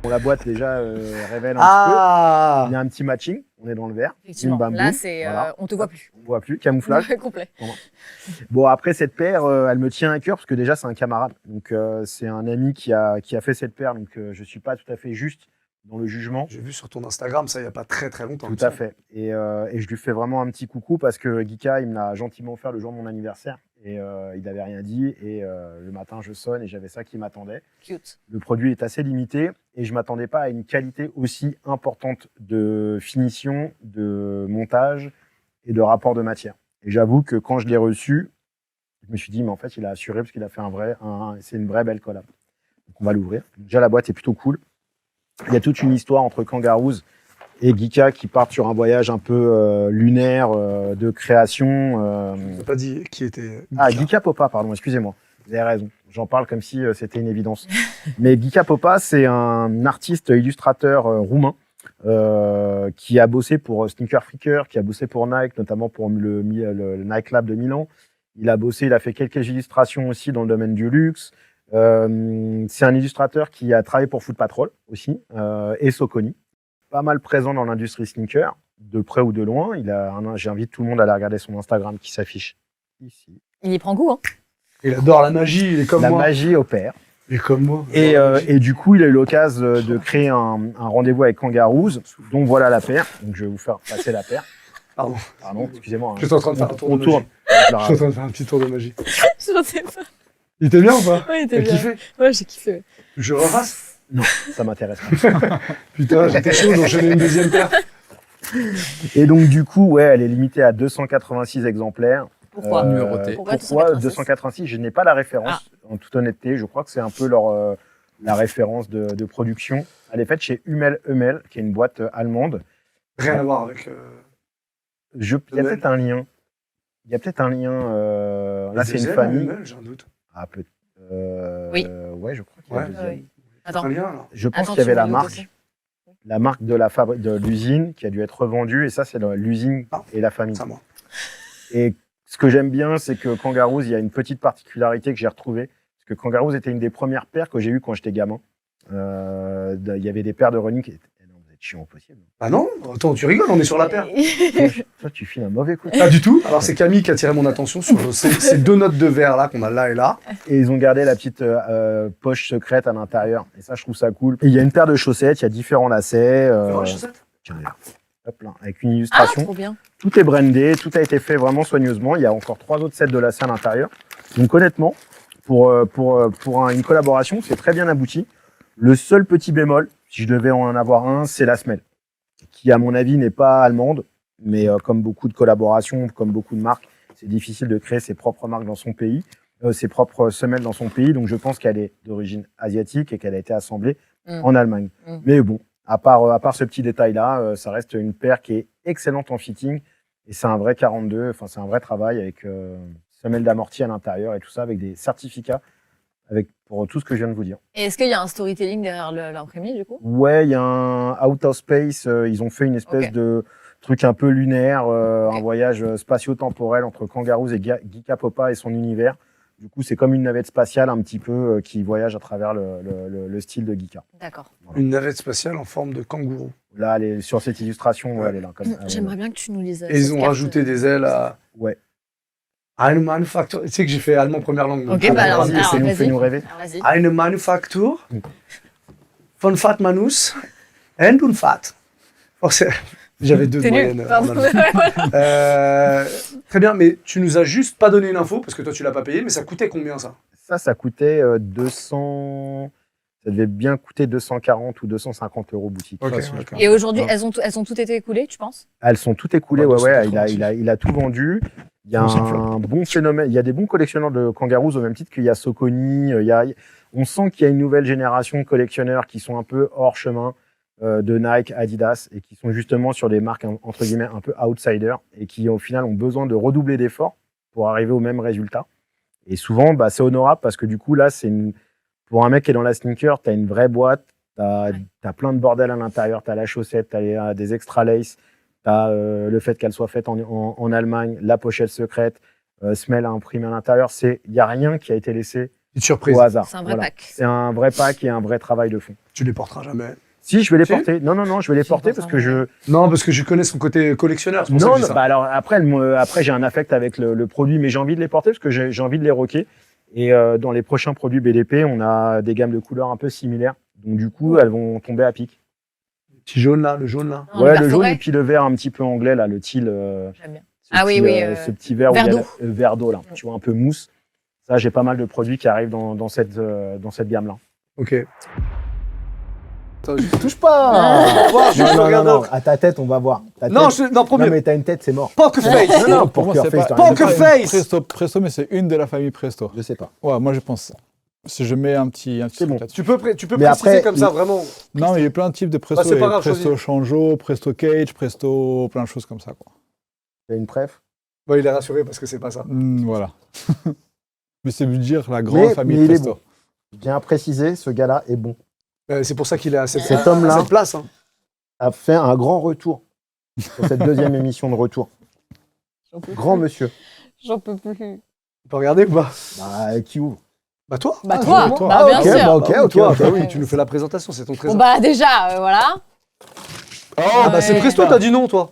Bon, la boîte déjà révèle un Ah petit peu. Il y a un petit matching. On est dans le vert. Effectivement, Bim, bam, là, boum. c'est, Voilà. on te voit plus. On voit plus. Camouflage. Complet. Bon, après, cette paire, elle me tient à cœur parce que déjà, c'est un camarade. Donc, c'est un ami qui a fait cette paire. Donc, je suis pas tout à fait juste dans le jugement. J'ai vu sur ton Instagram ça il y a pas très très longtemps. Tout à fait. Et je lui fais vraiment un petit coucou parce que Geeka, il me l'a gentiment offert le jour de mon anniversaire. Et il n'avait rien dit. Et le matin, je sonne et j'avais ça qui m'attendait. Cute. Le produit est assez limité et je m'attendais pas à une qualité aussi importante de finition, de montage et de rapport de matière. Et j'avoue que quand je l'ai reçu, je me suis dit, mais en fait, il a assuré parce qu'il a fait c'est une vraie belle collab. Donc, on va l'ouvrir. Déjà, la boîte est plutôt cool. Il y a toute une histoire entre Kangaroos et Geeka qui partent sur un voyage un peu lunaire de création. Tu n'as pas dit qui était. Ah, Geeka Popa, pardon, excusez-moi. Vous avez raison. J'en parle comme si c'était une évidence. Mais Geeka Popa, c'est un artiste illustrateur roumain qui a bossé pour Sneaker Freaker, qui a bossé pour Nike, notamment pour le Nike Lab de Milan. Il a fait quelques illustrations aussi dans le domaine du luxe. C'est un illustrateur qui a travaillé pour Foot Patrol aussi et Soconi. Pas mal présent dans l'industrie sneaker, de près ou de loin. J'invite tout le monde à aller regarder son Instagram qui s'affiche ici. Il y prend goût, hein. Il adore la magie, il est comme La moi. magie opère. Il est comme moi. Et du coup, il a eu l'occasion de créer un rendez-vous avec Kangaroos. Donc voilà la paire. Donc je vais vous faire passer la paire. Pardon. Pardon, excusez-moi. hein. Je suis en train de faire un tour On de tourne. magie. Je la Je suis en train de faire un petit tour de magie. Je sais pas. Il était bien ou pas Ouais, il était T'as bien. kiffé Ouais, j'ai kiffé. Je refasse Ça m'intéresse pas. Putain, j'étais chaud, j'enchaînais une deuxième paire. Et donc du coup, ouais, elle est limitée à 286 exemplaires. Pourquoi Numéroté. Pourquoi Pourquoi 286? 286? Je n'ai pas la référence, en toute honnêteté. Je crois que c'est un peu la référence de production. Elle est faite chez Hummel Hummel, qui est une boîte allemande. Rien à voir avec. Il y a Hummel. peut-être un lien. Il y a peut-être un lien. Là, c'est une Deuxième, famille. Hummel, j'ai un doute. Ah, peut Oui. Ouais, je crois qu'il y a Ouais. un deuxième. Attends. Un lien alors. Je pense Attends, qu'il y avait tu la me marque. notes aussi. La marque de l'usine qui a dû être revendue. Et ça, c'est l'usine Ah. et la famille. C'est à moi. Et ce que j'aime bien, c'est que Kangaroos, il y a une petite particularité que j'ai retrouvée. Parce que Kangaroos était une des premières paires que j'ai eues quand j'étais gamin. Il y avait des paires de running qui étaient... Non, vous êtes chiant au possible. Ah non Attends, tu rigoles, on est sur la paire. Toi, tu files un mauvais coup. Pas du tout. Alors c'est Camille qui a attiré mon attention sur ces deux notes de verre là qu'on a là et là. Et ils ont gardé la petite poche secrète à l'intérieur. Et ça, je trouve ça cool. Et il y a une paire de chaussettes, il y a différents lacets. Tiens, là. Hop là, avec une Ah, illustration. trop bien. Tout est brandé, tout a été fait vraiment soigneusement. Il y a encore 3 autres sets de lacets à l'intérieur. Donc honnêtement, pour une collaboration, c'est très bien abouti. Le seul petit bémol, si je devais en avoir un, c'est la semelle, qui à mon avis n'est pas allemande, mais comme beaucoup de collaborations, comme beaucoup de marques, c'est difficile de créer ses propres marques dans son pays, ses propres semelles dans son pays. Donc je pense qu'elle est d'origine asiatique et qu'elle a été assemblée en Allemagne. Mais bon, à part ce petit détail-là, ça reste une paire qui est excellente en fitting et c'est un vrai 42. Enfin, c'est un vrai travail avec semelle d'amorti à l'intérieur et tout ça avec des certificats pour tout ce que je viens de vous dire. Et est-ce qu'il y a un storytelling derrière l'imprimé, du coup? Ouais, il y a un out of space. Ils ont fait une espèce Ok. de truc un peu lunaire, un voyage spatio-temporel entre Kangaroos et Geeka Popa et son univers. Du coup, c'est comme une navette spatiale un petit peu qui voyage à travers le style de Geeka. D'accord. Une navette spatiale en forme de kangourou. Là, sur cette illustration, ouais, elle est là. Comme, elle est là. J'aimerais bien que tu nous lises. Et ils cette ont carte. rajouté des ailes à. Ouais. Eine Manufaktur. Tu sais que j'ai fait allemand première langue. donc. Ok, bah alors, vas-y, fais-nous vas-y. rêver. Alors, vas-y. Eine Manufaktur von Fat Manus and Unfat. Oh, j'avais 2 de T'es moyenne. nul. Pardon. Très bien, mais tu nous as juste pas donné une info parce que toi tu l'as pas payé, mais ça coûtait combien ça? Ça coûtait 200. Ça devait bien coûter 240 ou 250 € boutique. Ok, Facile. d'accord. Et aujourd'hui, elles ont toutes été écoulées, tu penses? Elles sont toutes écoulées, Ouais, ouais. 290. Il a tout vendu. Il y a Non, c'est un un bon phénomène. Il y a des bons collectionneurs de kangaroos au même titre qu'il y a Soconi. On sent qu'il y a une nouvelle génération de collectionneurs qui sont un peu hors chemin de Nike, Adidas et qui sont justement sur des marques entre guillemets un peu outsiders et qui au final ont besoin de redoubler d'efforts pour arriver au même résultat. Et souvent, bah, c'est honorable parce que du coup, là, pour un mec qui est dans la sneaker, tu as une vraie boîte, tu as plein de bordel à l'intérieur, tu as la chaussette, tu as des extra lace, tu as le fait qu'elle soit faite en Allemagne, la pochette secrète, Smell a imprimé à l'intérieur. Il n'y a rien qui a été laissé Une surprise. au hasard. C'est un vrai pack. C'est un vrai pack et un vrai travail de fond. Tu les porteras jamais. Si, je vais les Si porter. Non, je vais les Si, porter pas parce ça, que je. Non, parce que je connais son côté collectionneur. C'est pour ça que Non, je dis ça. bah alors après j'ai un affect avec le produit, mais j'ai envie de les porter parce que j'ai envie de les rocker. Et dans les prochains produits BDP, on a des gammes de couleurs un peu similaires. Donc du coup, elles vont tomber à pic. Petit jaune là, le jaune là. Non, Ouais, vert le jaune forêt. et puis le vert un petit peu anglais là, le teal. J'aime bien. Ce Ah oui, petit, oui, ce petit vert vert où il y a d'eau. le vert d'eau là. Tu vois, un peu mousse. Ça, j'ai pas mal de produits qui arrivent dans cette gamme là. Ok. Attends, je- Touche pas. voir, je regarde donc. À ta tête, on va voir. Ta Non, tête- non, premier. Non, mais t'as une tête, c'est mort. Poker face. Non, Pour moi, Poker c'est Face, pas, t'as rien Poker dit. face. Presto, mais c'est une de la famille Presto. Je sais pas. Ouais, moi je pense. Si je mets un petit C'est truc bon. là-dessus. Tu peux Mais préciser après, comme ça, vraiment. Non, mais il y a plein de types de Presto. Bah, c'est Il y pas a grave, Presto choisis. Changeau, Presto Cage, Presto, plein de choses comme ça, quoi. T'as une préf. Bon, il est rassuré parce que c'est pas ça. Voilà. Mais c'est de dire la grande famille mais il est Presto. bon. Je tiens à préciser, ce gars-là est bon. C'est pour ça qu'il est à cette, Cet homme-là- à cette place. Hein. A fait un grand retour sur cette deuxième émission de retour. Grand monsieur. J'en peux plus. Tu peux regarder ou pas? Bah, qui ouvre? Bah toi. Bah Ah, toi, je- toi. bah Ah, bien ok, sûr. bah, ok, ok, Toi, ok. bah oui, tu nous fais la présentation, c'est ton Bon trésor. bah déjà, voilà. Ah bah c'est Ouais. Presto, t'as dit non toi.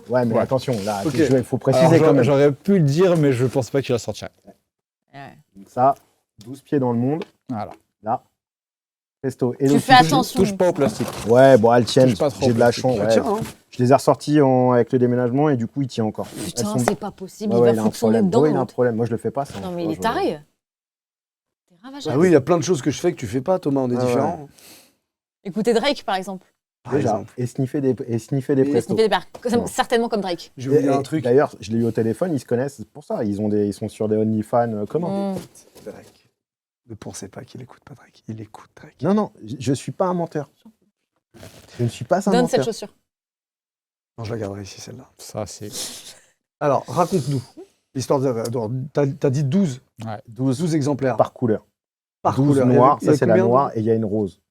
Ouais, mais Ouais. attention, là, Ok. il faut préciser Alors, quand même. j'aurais pu le dire, mais je pense pas qu'il la sortirait. Donc ça, 12 pieds dans le monde, Voilà. là. Presto. Et Tu donc, fais attention. Touche pas au plastique. Ouais, bon, elles tiennent. Touche pas trop J'ai de la plastique. chance. Ah, ouais. tiens, hein. Je les ai ressortis avec le déménagement et du coup, il tient encore. Putain, Elles sont- c'est pas possible, Ouais, il ouais, va il a un foutre son nez problème. dedans. Ouais, il a un l'autre. problème. Moi, je le fais pas. Ça. Non mais il Moi, est je- taré. T'es ravageable. Ah oui, il y a plein de choses que je fais que tu fais pas, Thomas, on est Ah ouais. différents. Écoutez Drake par exemple. Par Déjà, exemple. et sniffer des Il Presto. fait des barres. Non. Certainement comme Drake. Je vais vous dire Et- un truc. D'ailleurs, je l'ai eu au téléphone, ils se connaissent c'est pour ça. Ils sont sur des OnlyFans communs. Mm. Drake. Ne pensez pas qu'il écoute pas Drake. Il écoute Drake. Non, je suis pas un menteur. Je ne suis pas un Donne menteur. cette chaussure. Non, je la garderai ici, celle-là. Ça, c'est. Alors, raconte-nous. L'histoire t'as dit 12. 12 exemplaires. Par couleur. Par 12 couleur. noirs, Il y a ça c'est la combien de- noire, et il y a une rose.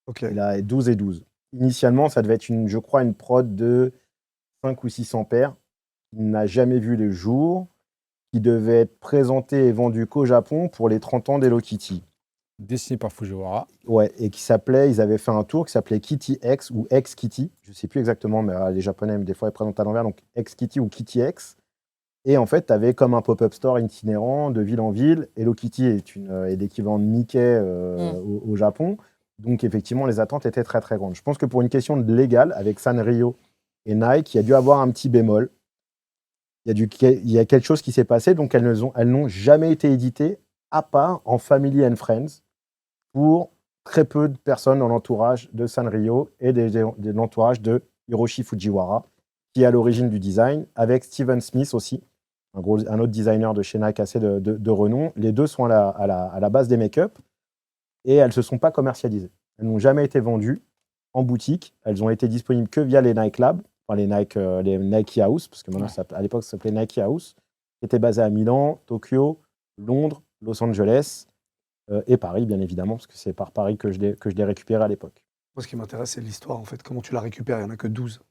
Ok. Il a 12 et 12. Initialement, ça devait être, je crois, une prod de 5 ou 600 paires qui n'a jamais vu le jour, qui devait être présentée et vendue qu'au Japon pour les 30 ans d'Hello Kitty. Dessiné par Fujiwara. Ouais, et qui s'appelait, ils avaient fait un tour qui s'appelait Kitty X ou X Kitty, je sais plus exactement, mais les Japonais, des fois, ils présentent à l'envers, donc X Kitty ou Kitty X. Et en fait, tu avais comme un pop-up store itinérant de ville en ville. Hello Kitty est l'équivalent de Mickey au Japon. Donc, effectivement, les attentes étaient très, très grandes. Je pense que pour une question de légal, avec Sanrio et Nike, il y a dû avoir un petit bémol. Il y a quelque chose qui s'est passé, donc elles n'ont jamais été éditées, à part en Family and Friends, pour très peu de personnes dans l'entourage de Sanrio et de l'entourage de Hiroshi Fujiwara, qui est à l'origine du design, avec Steven Smith aussi, un autre designer de chez Nike assez de renom. Les deux sont à la base des make-up et elles ne se sont pas commercialisées. Elles n'ont jamais été vendues en boutique. Elles ont été disponibles que via les Nike Labs, enfin les Nike House, parce que maintenant, à l'époque, ça s'appelait Nike House, qui était basé à Milan, Tokyo, Londres, Los Angeles et Paris, bien évidemment, parce que c'est par Paris que je l'ai récupéré à l'époque. Moi, ce qui m'intéresse, c'est l'histoire, en fait. Comment tu la récupères? Il n'y en a que 12.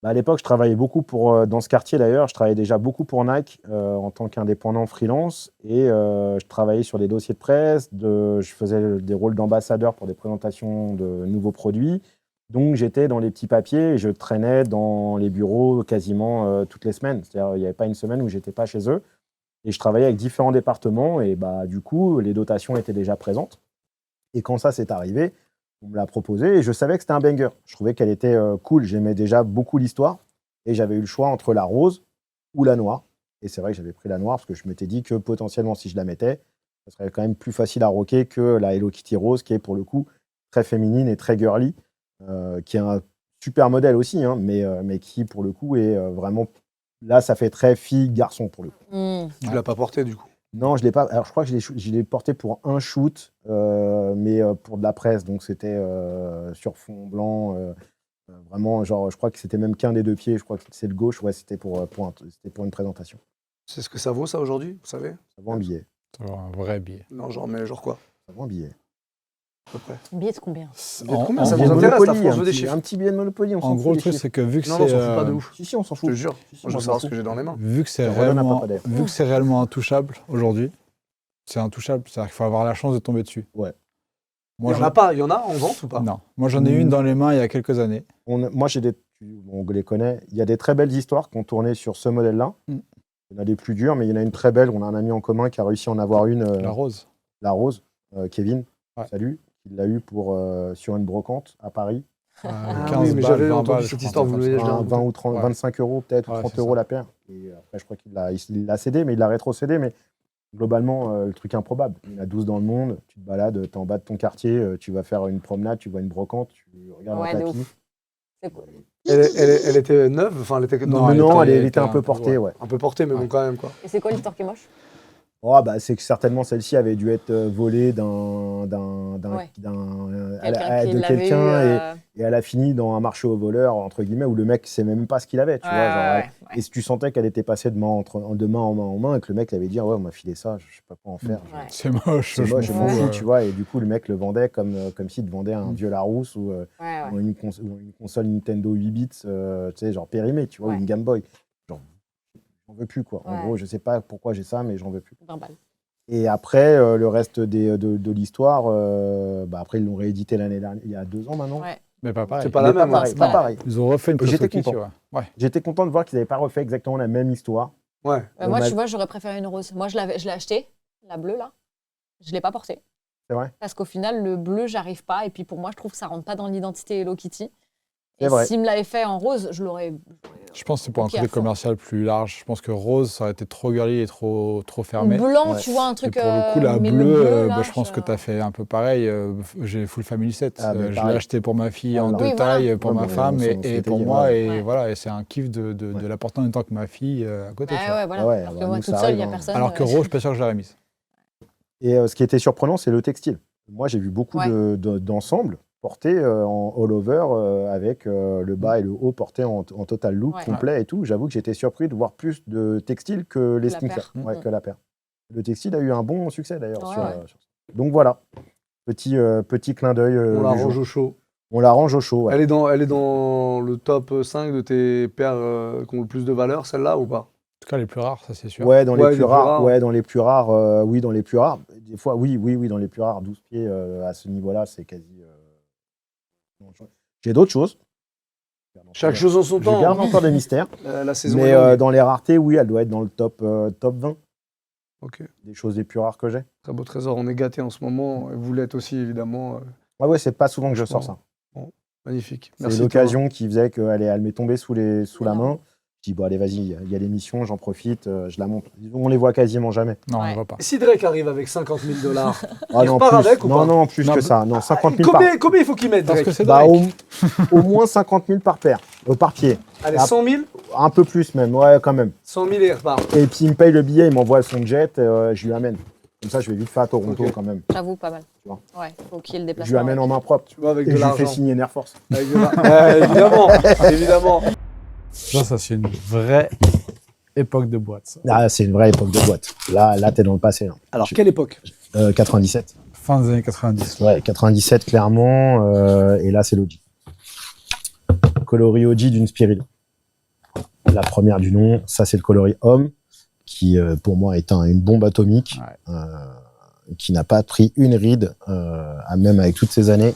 Bah, à l'époque, je travaillais beaucoup dans ce quartier d'ailleurs, je travaillais déjà beaucoup pour Nike en tant qu'indépendant freelance et je travaillais sur des dossiers de presse, je faisais des rôles d'ambassadeur pour des présentations de nouveaux produits. Donc j'étais dans les petits papiers et je traînais dans les bureaux quasiment toutes les semaines. C'est-à-dire il n'y avait pas une semaine où j'étais pas chez eux. Et je travaillais avec différents départements et bah, du coup, les dotations étaient déjà présentes. Et quand ça s'est arrivé, on me l'a proposé et je savais que c'était un banger. Je trouvais qu'elle était cool. J'aimais déjà beaucoup l'histoire et j'avais eu le choix entre la rose ou la noire. Et c'est vrai que j'avais pris la noire parce que je m'étais dit que potentiellement, si je la mettais, ça Ça serait quand même plus facile à rocker que la Hello Kitty rose, qui est pour le coup très féminine et très girly, qui est un super modèle aussi, hein, mais qui pour le coup est vraiment... Là, ça fait très fille-garçon pour le coup. Tu l'as pas porté du coup. Non, je l'ai pas. Alors, je crois que je l'ai porté pour un shoot, mais pour de la presse, donc c'était sur fond blanc. Vraiment, genre, je crois que c'était même qu'un des deux pieds. Je crois que c'est le gauche. Ouais, c'était pour une présentation. C'est ce que ça vaut ça aujourd'hui, vous savez? Ça vaut un billet. C'est un vrai billet. Non, genre quoi? Ça vaut un billet. À peu près. Billet de combien? Billet de combien? Ça Un billet vous de intéresse, la Monopoly, France veut des chiffres? un petit billet de Monopoly, on s'en En fout gros, le des truc, chiffres. c'est que vu que Non, on s'en fout pas de c'est ouf. Si, on s'en Je fout. te jure. Moi, je veux savoir ce que j'ai dans les mains. vu que c'est Ça redonne un réellement, papadère. vu que c'est réellement intouchable aujourd'hui, c'est intouchable. C'est-à-dire qu'il faut avoir la chance de tomber dessus. Ouais. Moi, Il y en a pas, il y en a en vente ou pas? Non. Moi, j'en ai une dans les mains il y a quelques années. Moi, on les connaît. Il y a des très belles histoires qui ont tourné sur ce modèle-là. Mm. Il y en a des plus dures, mais il y en a une très belle. On a un ami en commun qui a réussi à en avoir une. La rose. La rose, Kevin, Ouais. salut. Il l'a eu sur une brocante à Paris. 15 oui, mais balles, j'avais 20 entendu balles, cette je histoire, crois, vous un truc l'avez comme ça. déjà- 20 ou 30, Ouais. 25 euros peut-être, ou Ouais, 30 c'est euros ça. la paire. Et après, je crois qu'il l'a cédé, mais il l'a rétrocédé. Mais globalement, le truc improbable. Il y en a 12 dans le monde. Tu te balades, tu es en bas de ton quartier, tu vas faire une promenade, tu vois une brocante, tu regardes Ouais, un de tapis. ouf. C'est cool. Elle était neuve, enfin elle était Non, Non, elle était un un peu peu, portée, ouais. un peu portée, mais bon Ouais. quand même quoi. Et c'est quoi l'histoire qui est moche? Oh, bah, c'est que certainement celle-ci avait dû être volée Quelqu'un qui de l'avait eu. quelqu'un et elle a fini dans un marché aux voleurs, entre guillemets, où le mec sait même pas ce qu'il avait, tu vois. Genre, et si tu sentais qu'elle était passée de main en main et que le mec lui avait dit, ouais, on m'a filé ça, je sais pas quoi en faire. Ouais. C'est moche. C'est je moche, je m'en m'en fous, fous, tu vois. Et du coup, le mec le vendait comme s'il te vendait un vieux Larousse ou une console Nintendo 8 bits, tu sais, genre périmée, tu vois, ou Ouais. une Game Boy. Genre, j'en veux plus, quoi. En Ouais. gros, je sais pas pourquoi j'ai ça, mais j'en veux plus. 20 balles. Et après, le reste de l'histoire, après, ils l'ont réédité l'année dernière, il y a 2 ans maintenant. Ouais. Mais pas pareil. C'est pas la Mais même. pareil, hein. pas pareil. Ils ont refait une Et j'étais Hello Kitty, content. ouais. J'étais content de voir qu'ils n'avaient pas refait exactement la même histoire. Ouais. Moi, On a- tu vois, j'aurais préféré une rose. Moi, je l'ai achetée, la bleue, là. Je ne l'ai pas portée. C'est vrai. Parce qu'au final, le bleu, j'arrive pas. Et puis, pour moi, je trouve que ça rentre pas dans l'identité Hello Kitty. C'est Et vrai. s'il me l'avait fait en rose, je l'aurais... Je pense que c'est pour un Ok, à côté fond. commercial plus large. Je pense que rose, ça aurait été trop girly et trop fermé. Blanc, Ouais. tu vois, un Et truc... pour le coup, la mais le bleue, bleu, là, je pense que tu as fait un peu pareil. J'ai full family set. Ah, mais Je l'ai pareil. acheté pour ma fille Ah, en non. 2 Oui, tailles, voilà. pour Ouais, ma mais femme on et s'était pour dit, moi. ouais. Et Ouais. voilà, et c'est un kiff de Ouais. la porter en même temps que ma fille à côté. tu vois. Ouais, voilà. Ah ouais, Alors que bah, moi, nous, toute ça seule, il n'y a arrive, hein. personne. Alors que rose, je suis pas sûr que je l'aurais mise. Et ce qui était surprenant, c'est le textile. Moi, j'ai vu beaucoup Ouais. d'ensembles portés en all-over avec le bas et le haut portés en total look Ouais. complet et tout. J'avoue que j'étais surpris de voir plus de textile que les La sneakers. paire. Ouais, Mhm. que la paire. Le textile a eu un bon succès d'ailleurs. Ouais, sur, ouais. sur ça. Donc voilà, petit clin d'œil. On la du range jour. au chaud. On la range au chaud. Ouais. Elle est dans le top 5 de tes paires qui ont le plus de valeur, celle-là ou pas? En tout cas, les plus rares, ça c'est sûr. Ouais, dans Ouais, les plus les plus rares. rares. Ouais, dans les plus rares. Oui, dans les plus rares. Des fois, oui, dans les plus rares. 12 pieds à ce niveau-là, c'est quasi. J'ai d'autres choses. Chaque chose en son Je temps. garde encore des mystères. La saison Mais est longue. dans les raretés, oui, elle doit être dans le top 20 Ok. des choses les plus rares que j'ai. Très beau trésor, on est gâtés en ce moment. Et vous l'êtes aussi, évidemment. Ouais, c'est pas souvent que je sors ça. Magnifique. C'est Merci. l'occasion qui faisait qu'elle m'est tombée sous la Énorme. main. Je dis, bon, allez, vas-y, il y a l'émission, j'en profite, je la montre. On les voit quasiment jamais. Non, on Ouais. ne voit pas. Et si Drake arrive avec 50 000 $, Ah Il non, repart plus, avec ou pas non, plus Non, que plus- ça. Non, 50 000 par combien il faut qu'il mette, Parce Drake? que c'est Bah, Drake. au moins 50 000 par paire, par pied. Allez, Ah. 100 000? Un peu plus même, ouais, quand même. 100 000 et il repart. Et puis il me paye le billet, il m'envoie son jet, je lui amène. Comme ça, je vais vite faire à Toronto Ok. quand même. J'avoue, pas mal. Tu vois. Ouais, faut qu'il y ait le Je déplacement. lui amène en main propre. Tu vois, avec Et de je lui fais l'argent. signer une Air Force. Avec de évidemment, évidemment. Ça c'est une vraie époque de boîte. Ça. Ah, c'est une vraie époque de boîte. Là t'es dans le passé. Là. Alors, quelle époque? 97. Fin des années 90. Ouais, 97 clairement. Et là, c'est l'OG. Coloris OG d'une Spirille. La première du nom, ça c'est le coloris homme, qui pour moi est une bombe atomique, qui n'a pas pris une ride, même avec toutes ces années.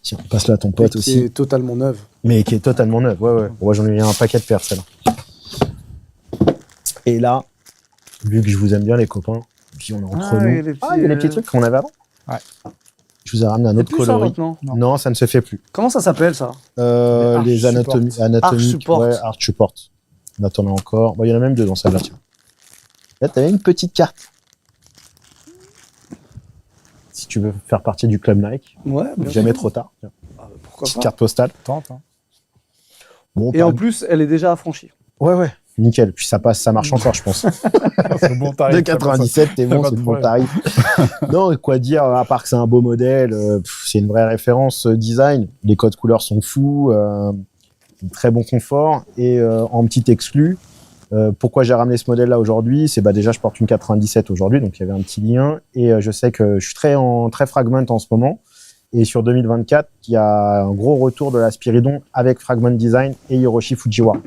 Tiens, passe-la à ton pote Qui aussi. est totalement neuve. Mais qui est totalement neuve, ouais. Moi, j'en ai eu un paquet de paires, celle-là. Et là, vu que je vous aime bien, les copains, puis on est entre nous. il y a les petits, Il y a les petits trucs qu'on avait avant. Ouais. Je vous ai ramené un C'est autre plus ça coloris. maintenant. Non, ça ne se fait plus. Comment ça s'appelle ça? Les Arch anatomiques. Support. Ouais, Arch Support. On attend encore. Bon, il y en a même deux dans celle-là, tiens. Là, tu avais une petite carte. tu veux faire partie du club Nike. Ouais, bien Jamais sûr. trop tard. Pourquoi Petite pas. carte postale. Tente, hein. Bon, Et en plus, elle est déjà affranchie. ouais. Nickel. Puis ça marche encore, je pense. C'est bon tarif. De 97, t'es bon, Pas c'est de le bon problème. tarif. Non, quoi dire, à part que c'est un beau modèle, c'est une vraie référence design. Les codes couleurs sont fous, très bon confort. Et en petit exclu, pourquoi j'ai ramené ce modèle-là aujourd'hui, c'est déjà je porte une 97 aujourd'hui, donc il y avait un petit lien. Et je sais que je suis très fragment en ce moment. Et sur 2024, il y a un gros retour de la Spiridon avec Fragment Design et Hiroshi Fujiwara.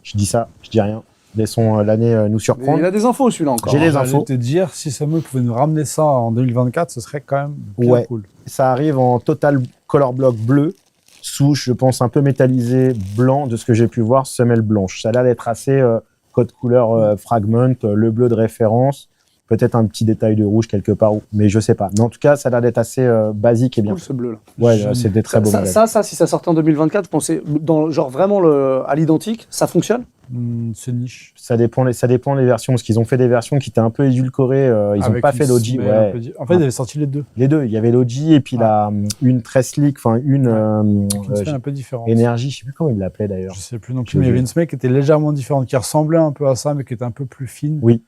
Je dis ça, je dis rien. Laissons l'année nous Mais surprendre. il a des infos celui-là encore. J'ai les J'allais infos. te dire, si Samuel pouvait nous ramener ça en 2024, ce serait quand même bien Ouais. cool. Ça arrive en total color block bleu, souche, je pense, un peu métallisé, blanc, de ce que j'ai pu voir, semelle blanche. Ça a l'air d'être assez code couleur fragment, le bleu de référence, peut-être un petit détail de rouge quelque part, mais je sais pas. Mais en tout cas, ça a l'air d'être assez basique et bien. Cool ce bleu là. Ouais, Jeune. c'est des très beaux modèles. Ça, si ça sortait en 2024, vous pensez, dans, genre vraiment à l'identique, ça fonctionne? C'est niche. Ça dépend les versions, parce qu'ils ont fait des versions qui étaient un peu édulcorées. Ils n'ont Avec pas une fait l'OG. semelle Ouais. un peu en fait, ils avaient sorti les deux. Les deux, il y avait l'OG et puis une très slick, enfin une Une semelle un peu différente. énergie, je sais plus comment il l'appelait d'ailleurs. Je sais plus non plus, Je- mais il y avait une semelle qui était légèrement différente, qui ressemblait un peu à ça, mais qui était un peu plus fine. Oui.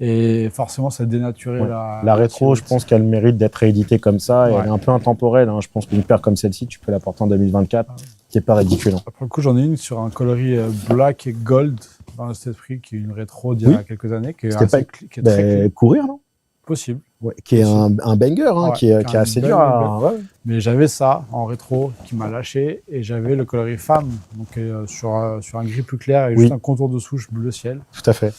Et forcément, ça dénaturait Ouais. la. La rétro, je pense qu'elle mérite d'être rééditée comme ça. Et Ouais. elle est un peu intemporelle. Je pense qu'une paire comme celle-ci, tu peux la porter en 2024. C'est pas ridicule. Après le coup, j'en ai une sur un coloris black et gold dans le cet esprit, qui est une rétro d'il y a Oui. quelques années, qui est, C'était assez qui est très clean. Courir, non Possible. Ouais, qui est un banger, Ouais, qui est qui a assez une dur belle à. Ouais. Mais j'avais ça en rétro qui m'a lâché, et j'avais le coloris femme, donc sur un gris plus clair et Oui. juste un contour de souche bleu ciel. Tout à fait.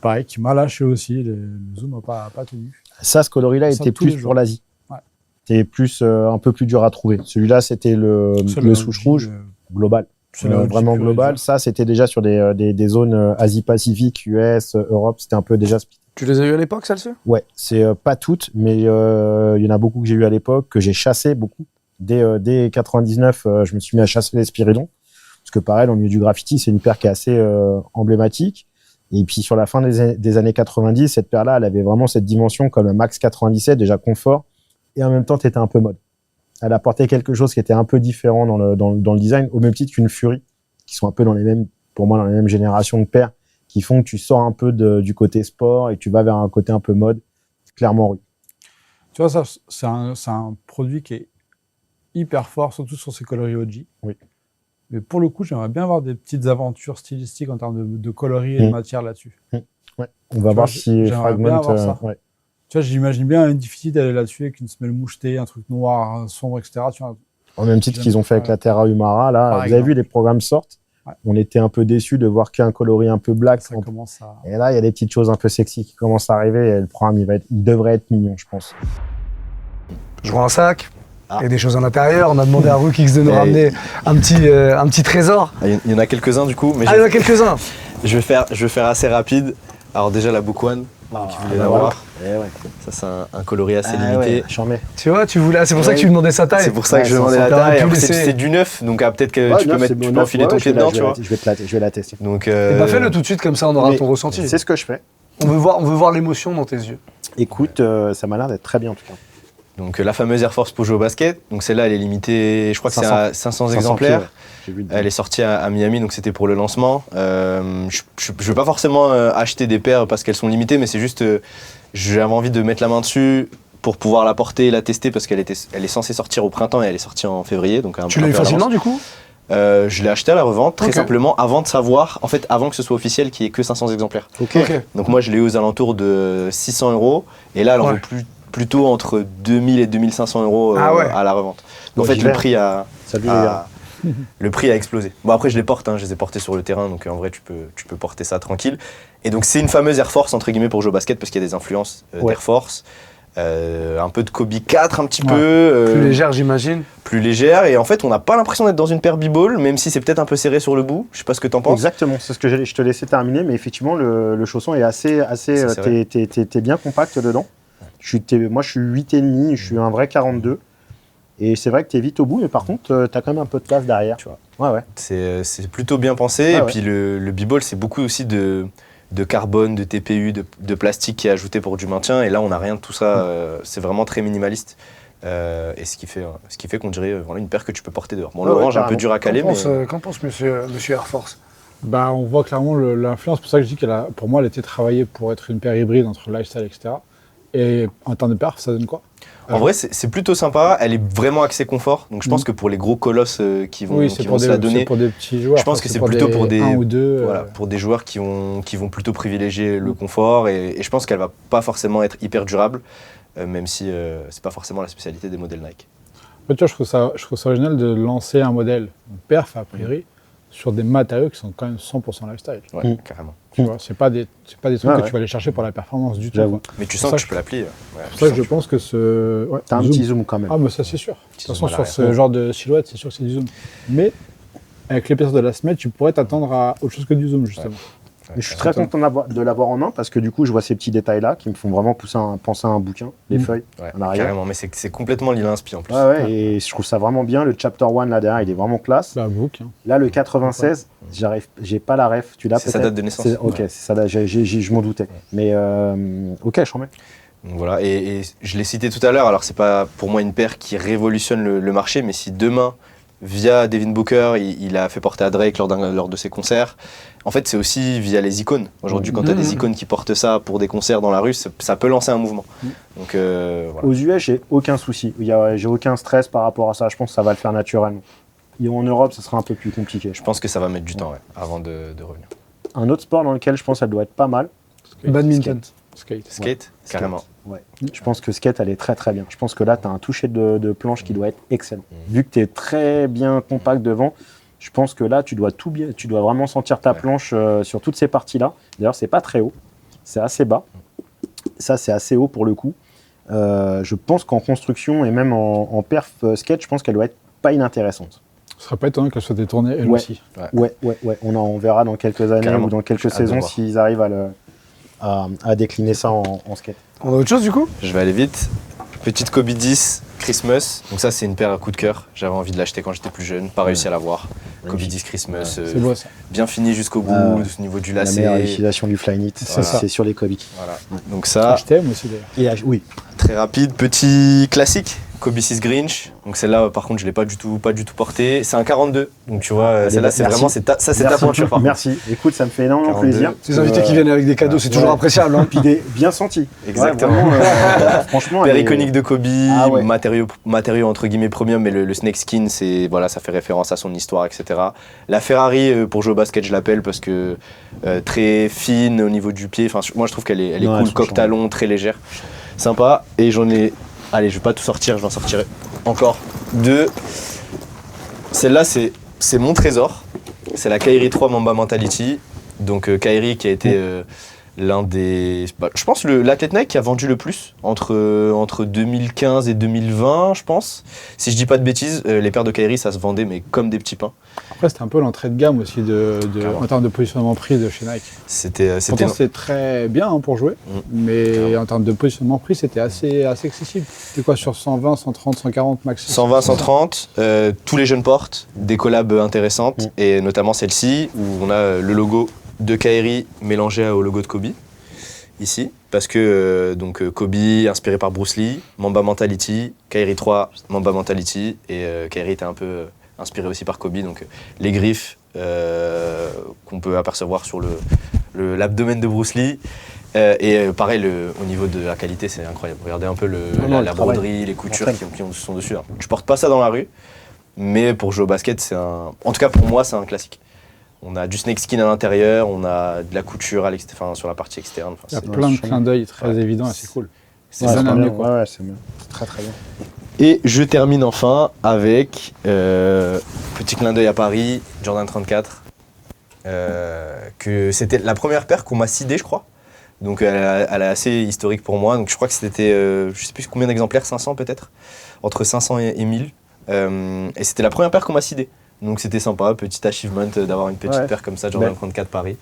Pareil, qui m'a lâché aussi. Le zoom n'a pas tenu. Ça, ce coloris-là Ça, était tous les plus jours. pour l'Asie. Ouais. C'était plus, un peu plus dur à trouver. Celui-là, c'était le souche OG, rouge global. c'est le OG Vraiment pur et global. dur. Ça, c'était déjà sur des zones Asie-Pacifique, US, Europe. C'était un peu déjà. Tu les as eu à l'époque, celle-ci? Ouais, c'est pas toutes, mais il y en a beaucoup que j'ai eu à l'époque, que j'ai chassé beaucoup. Dès 99, je me suis mis à chasser les Spiridon. Parce que pareil, au milieu du graffiti, c'est une paire qui est assez emblématique. Et puis sur la fin des années 90, cette paire-là, elle avait vraiment cette dimension comme un Max 97, déjà confort. Et en même temps, tu étais un peu mode. Elle apportait quelque chose qui était un peu différent dans le design, au même titre qu'une Fury, qui sont un peu pour moi, dans les mêmes générations de paires, qui font que tu sors un peu du côté sport et tu vas vers un côté un peu mode, clairement rue. Tu vois, ça, c'est un produit qui est hyper fort, surtout sur ces coloris OG. Oui. Mais pour le coup, j'aimerais bien avoir des petites aventures stylistiques en termes de coloris et de matière là-dessus. Ouais. On va voir si j'aimerais bien Fragment. avoir ça. Ouais. Tu vois, j'imagine bien un Diffity d'aller là-dessus avec une semelle mouchetée, un truc noir, sombre, etc. Tu vois. En même titre qu'ils ont fait avec la Terra Humara, là, Par vous exemple. avez vu, les programmes sortent. Ouais. On était un peu déçus de voir qu'un coloris un peu black. Ça commence à... Et là, il y a des petites choses un peu sexy qui commencent à arriver. Et le programme, il devrait être mignon, je pense. Je vois un sac. Ah. Il y a des choses à l'intérieur. On a demandé à Rookix de nous Et- ramener un petit trésor. Il y en a quelques-uns du coup, mais Ah, il y en a quelques-uns. je vais faire assez rapide. Alors déjà la Book One, qui voulait l'avoir. Eh ouais. Ça c'est un coloris assez Ah limité. ouais, j'en mets. Tu vois, c'est pour ça que Ouais. tu lui demandais sa taille. C'est pour ça que Ouais, je ça demandais ça la t'aurait taille. pu Après, laisser- c'est du neuf, donc peut-être que tu peux enfiler ton pied dedans, tu vois. Je vais te la tester. Donc, Et bah fais-le tout de suite, comme ça on aura Mais ton ressenti. C'est ce que je fais. On veut voir l'émotion dans tes yeux. Écoute, ça m'a l'air d'être très bien en tout cas. donc la fameuse Air Force Pojo Basket. Donc celle-là, elle est limitée, je crois que c'est 500. à 500 exemplaires. pieds, ouais. J'ai vu. Elle est sortie à Miami, donc c'était pour le lancement. Je vais pas forcément acheter des paires parce qu'elles sont limitées, mais c'est juste, j'avais envie de mettre la main dessus pour pouvoir la porter et la tester parce qu'elle est censée sortir au printemps et elle est sortie en février. Donc Tu l'as eu facilement du coup? Je l'ai acheté à la revente, très Ok. simplement, avant de savoir, en fait, avant que ce soit officiel qu'il n'y ait que 500 exemplaires. Ok. Donc moi, je l'ai eu aux alentours de 600 €, et là, elle en Ouais. vaut plutôt entre 2000 et 2500 € Ah ouais. à la revente. Donc, en Bon, fait, j'y vais. le Salut les gars. prix a explosé. Bon, après, je les porte, je les ai portés sur le terrain, donc en vrai, tu peux porter ça tranquille. Et donc, c'est une fameuse Air Force, entre guillemets, pour jouer au basket, parce qu'il y a des influences Ouais. d'Air Force. Un peu de Kobe 4, un petit Ouais. peu. Plus légère, j'imagine. Plus légère, et en fait, on n'a pas l'impression d'être dans une paire b-ball, même si c'est peut-être un peu serré sur le bout. Je sais pas ce que t'en penses. Exactement, c'est ce que je te laissais terminer, mais effectivement, le chausson est assez c'est vrai. t'es bien compact dedans. Moi, je suis 8,5, je suis un vrai 42. Et c'est vrai que tu es vite au bout, mais par contre, tu as quand même un peu de place derrière. Tu vois. Ouais, ouais. C'est plutôt bien pensé. Ah et ouais. puis le b-ball, c'est beaucoup aussi de de carbone, de TPU, de plastique qui est ajouté pour du maintien. Et là, on n'a rien de tout ça. C'est vraiment très minimaliste. Et ce qui fait qu'on dirait voilà, une paire que tu peux porter dehors. Bon, l'orange, un peu dur à caler, mais... Qu'en pense monsieur Air Force? Bah, on voit clairement l'influence. C'est pour ça que je dis pour moi, elle était travaillée pour être une paire hybride entre lifestyle, etc. Et en termes de perf, ça donne quoi? En vrai, c'est plutôt sympa. Elle est vraiment axée confort. Donc, je pense que pour les gros colosses qui vont se la donner, c'est pour des petits joueurs. je pense que c'est plutôt pour des 1 ou 2. Voilà, pour des joueurs qui vont plutôt privilégier le confort. Et je pense qu'elle va pas forcément être hyper durable, même si c'est pas forcément la spécialité des modèles Nike. En fait, tu vois, je trouve ça original de lancer un modèle perf, a priori, sur des matériaux qui sont quand même 100% lifestyle. Ouais, carrément. Tu vois, c'est pas des trucs que tu vas aller chercher pour la performance du tout. Quoi. Mais tu sens que tu peux l'applier. C'est pour ça que je pense que ce... Ouais, T'as un petit zoom quand même. Ah, mais ça, c'est sûr. De toute façon, zoom à sur ce genre de silhouette, c'est sûr que c'est du zoom. Mais avec l'épaisseur de la semelle, tu pourrais t'attendre à autre chose que du zoom, justement. Mais je suis très content de l'avoir en main parce que du coup, je vois ces petits détails-là qui me font vraiment penser à un bouquin, les feuilles en arrière. Carrément, mais c'est complètement l'Inspi en plus. Ouais, et je trouve ça vraiment bien. Le Chapter 1 là derrière, il est vraiment classe. Bah, book. Hein. Là, le 96, j'ai pas la ref. Tu l'as peut-être? C'est sa date de naissance. Ok, c'est sa date, je m'en doutais. Mais ok, je remets. Donc voilà, et je l'ai cité tout à l'heure, alors c'est pas pour moi une paire qui révolutionne le marché, mais si demain, via Devin Booker, il a fait porter à Drake lors de ses concerts, en fait c'est aussi via les icônes. Aujourd'hui, quand tu as des icônes qui portent ça pour des concerts dans la rue, ça peut lancer un mouvement. Donc, voilà. Aux US, j'ai aucun souci. J'ai aucun stress par rapport à ça. Je pense que ça va le faire naturellement. Et en Europe, ça sera un peu plus compliqué. Je pense que ça va mettre du temps avant de revenir. Un autre sport dans lequel je pense qu'elle doit être pas mal. Badminton. Skate, carrément. Ouais. Je pense que skate, elle est très très bien. Je pense que là, tu as un toucher de planche qui doit être excellent. Vu que tu es très bien compact devant, je pense que là, tu dois vraiment sentir ta planche sur toutes ces parties-là. D'ailleurs, c'est pas très haut, c'est assez bas. Ça, c'est assez haut pour le coup. Je pense qu'en construction et même en perf skate, je pense qu'elle doit être pas inintéressante. Ce serait pas étonnant qu'elle soit détournée elle aussi. Ouais. On verra dans quelques années Carrément. ou dans quelques saisons s'ils arrivent à décliner ça en skate. On a autre chose du coup? Je vais aller vite. Petite Kobe 10 Christmas. Donc ça, c'est une paire à coup de cœur. J'avais envie de l'acheter quand j'étais plus jeune, pas réussi à l'avoir. Kobe 10 Christmas. C'est beau ça. Bien fini jusqu'au bout, au niveau du La lacet. meilleure utilisation du Flyknit, C'est ça. c'est sur les Kobe. Voilà. Donc ça, Je t'aime aussi d'ailleurs. Oui. très rapide, petit classique. Kobe 6 Grinch. Donc celle-là, par contre, je l'ai pas du tout portée. C'est un 42. Donc tu vois, celle-là, c'est merci. vraiment, c'est ta pointure par contre. Merci. Écoute, ça me fait énormément 42. plaisir. Ces invités qui viennent avec des cadeaux, c'est toujours appréciable. Hein. Puis bien senti. Exactement. Ouais, vraiment, franchement. Paire elle est- iconique de Kobe, Ah ouais. matériau entre guillemets premium, mais le snake skin, ça fait référence à son histoire, etc. La Ferrari, pour jouer au basket, je l'appelle parce que très fine au niveau du pied. Enfin, moi, je trouve qu'elle est Non, cool, elles sont coq-talon, très légère. Sympa. Et j'en ai... Allez, je vais pas tout sortir, je vais en sortir encore deux. Celle-là, c'est mon trésor. C'est la Kyrie 3 Mamba Mentality. Donc Kyrie qui a été l'un des... je pense l'athlète Nike qui a vendu le plus entre 2015 et 2020, je pense. Si je dis pas de bêtises, les paires de Kyrie, ça se vendait mais comme des petits pains. Après, c'était un peu l'entrée de gamme aussi en termes de positionnement prix de chez Nike. Pourtant, c'était très bien hein, pour jouer, mais en termes de positionnement prix, c'était assez accessible. C'était quoi sur 120, 130, 140 max? 120, 130, tous les jeunes portent, des collabs intéressantes, et notamment celle-ci, où on a le logo de Kyrie mélangé au logo de Kobe, ici, parce que Kobe, inspiré par Bruce Lee, Mamba Mentality, Kyrie 3, Mamba Mentality, et Kyrie était un peu inspiré aussi par Kobe, donc les griffes qu'on peut apercevoir sur l'abdomen de Bruce Lee. Et pareil, au niveau de la qualité, c'est incroyable. Regardez un peu la broderie, les coutures qui sont dessus. Alors, je porte pas ça dans la rue, mais pour jouer au basket, en tout cas pour moi, c'est un classique. On a du snake skin à l'intérieur, on a de la couture sur la partie externe. Il y a plein de clins d'œil très évidents et c'est cool. C'est bien amené, bien. quoi. Ouais, c'est bien. C'est très très bien. Et je termine enfin avec petit clin d'œil à Paris, Jordan 34. Que c'était la première paire qu'on m'a sidée, je crois. Donc elle est assez historique pour moi. Donc je crois que c'était, je sais plus combien d'exemplaires, 500 peut-être, entre 500 et 1000. Et c'était la première paire qu'on m'a sidée. Donc c'était sympa, petit achievement d'avoir une petite paire comme ça, Jordan 34 Paris,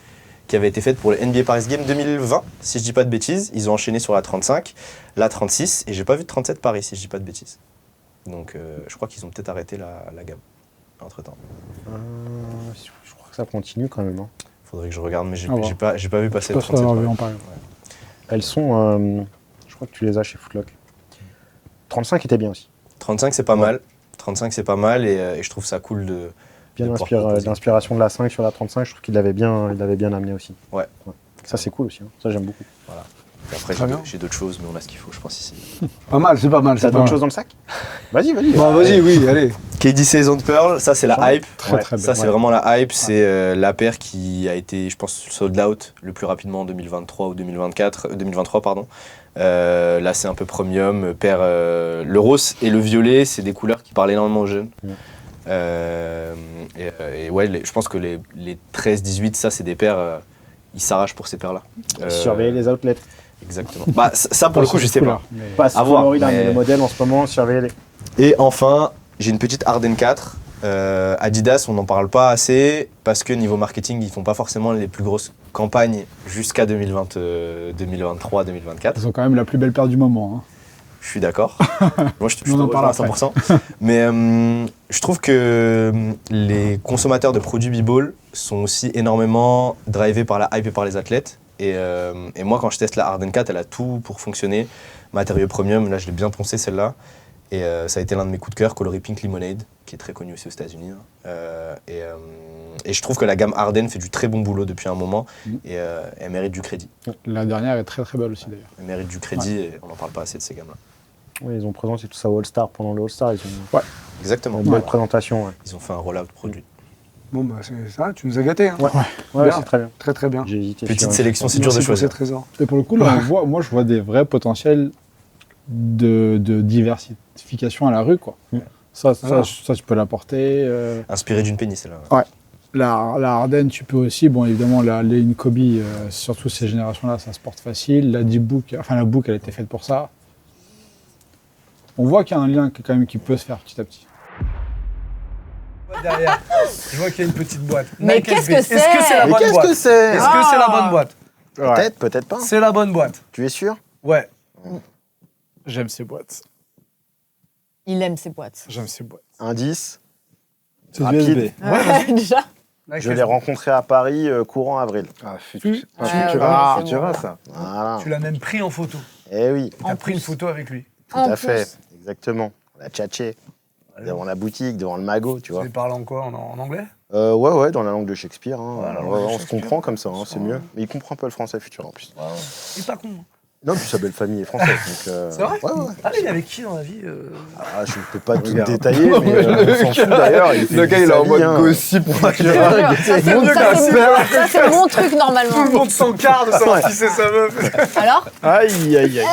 qui avait été faite pour le NBA Paris Games 2020, si je dis pas de bêtises. Ils ont enchaîné sur la 35, la 36, et j'ai pas vu de 37 Paris, si je dis pas de bêtises. Donc je crois qu'ils ont peut-être arrêté la gamme entre-temps. Je crois que ça continue quand même. Hein. Faudrait que je regarde, mais j'ai Ah, bon. j'ai pas vu passer Pas le sûr d'avoir 37. vu en parler. Elles sont. Je crois que tu les as chez Footlock. 35 était bien aussi. 35, c'est pas mal. 35, c'est pas mal et je trouve ça cool de. Bien de pouvoir proposer. l'inspiration de la 5 sur la 35, je trouve qu'il l'avait bien amené aussi. Ouais. Ça, c'est cool aussi. hein. Ça, j'aime beaucoup. Et après, Très bien. j'ai d'autres choses, mais on a ce qu'il faut, je pense, ici. Pas mal, c'est pas mal. T'as C'est pas d'autres mal. choses dans le sac Vas-y. Bon, vas-y, oui, allez. KD Saison de Pearl, ça c'est la hype. Très, très bien. Ça c'est vraiment la hype. C'est la paire qui a été, je pense, sold out le plus rapidement en 2023 ou 2023, pardon. Là c'est un peu premium. Paire, le rose et le violet, c'est des couleurs qui parlent énormément aux jeunes. Et ouais, je pense que les 13-18, ça c'est des paires, ils s'arrachent pour ces paires-là. Surveiller les outlets. Exactement. Bah, ça pour le coup, je sais pas. Pas sur À voir, Florida, mais- mais le modèle en ce moment, surveiller les. Et enfin, j'ai une petite Arden 4. Adidas, on n'en parle pas assez parce que niveau marketing, ils font pas forcément les plus grosses campagnes jusqu'à 2023-2024. Ils ont quand même la plus belle paire du moment. Hein. Je suis d'accord. Moi, je On en te parle rejoins à 100%. Mais je trouve que les consommateurs de produits B-Ball sont aussi énormément drivés par la hype et par les athlètes. Et moi, quand je teste la Arden 4, elle a tout pour fonctionner. Matériau premium, là, je l'ai bien poncé celle-là. Et ça a été l'un de mes coups de cœur, Coloris Pink Lemonade, qui est très connu aussi aux États-Unis. Hein. Et je trouve que la gamme Arden fait du très bon boulot depuis un moment et elle mérite du crédit. La dernière est très très belle aussi d'ailleurs. Elle mérite du crédit et on n'en parle pas assez de ces gammes-là. Oui, ils ont présenté tout ça au All-Star pendant le All-Star. Ils ont Exactement. une belle présentation. Ouais, Ils ont fait un rollout produit. Bon, bah, c'est ça, tu nous as gâtés. Hein. ouais Bien. c'est très bien. Très, très bien. J'ai hésité. Petite sur- sélection, c'est dur de Merci pour ces choisir. trésors. Et pour le coup, là, moi je vois des vrais potentiels de diversification à la rue. Quoi. Ça, tu peux l'apporter. Inspiré d'une pénis, celle-là. La Arden, tu peux aussi. Bon, évidemment, la Lane Kobe, surtout ces générations-là, ça se porte facile. La Deep Book, enfin la Book, elle a été faite pour ça. On voit qu'il y a un lien quand même qui peut se faire petit à petit. Derrière, je vois qu'il y a une petite boîte. Mais Nike qu'est-ce SB. que c'est Est-ce que c'est la Mais bonne qu'est-ce boîte que c'est Est-ce que c'est la bonne boîte Peut-être, peut-être pas. C'est la bonne boîte. Tu es sûr Ouais. J'aime ces boîtes. Il aime ses boîtes. J'aime ces boîtes. Indice. C'est Rapide. USB. Ouais, déjà. Nike Je l'ai SB. renconté à Paris courant avril. Ah, Ouais, ouais, c'est bon. ça. Voilà. Tu l'as même pris en photo. Eh oui, Tu as pris une photo avec lui. tout En à fait. plus. Exactement. On a tchatché. Devant la boutique, devant le magot, tu vois. Tu parles en quoi en anglais Ouais, dans la langue de Shakespeare. Hein. Ouais, la langue Ouais, de on se Shakespeare. comprend comme ça, hein, c'est Ouais. mieux. Mais il comprend un peu le français futur en plus. Il est pas con. hein. Non, puis sa belle famille est française. Donc, C'est vrai ouais. Ah, il est avec qui dans la vie Ah, je ne peux pas tout Regarde. détailler, mais on s'en fout d'ailleurs. Il fait Le gars, vivre il est sa en vie, mode hein. gossip. Ça, c'est mon truc normalement. le monde s'en quart de savoir qui c'est sa meuf. Alors Aïe, aïe, aïe.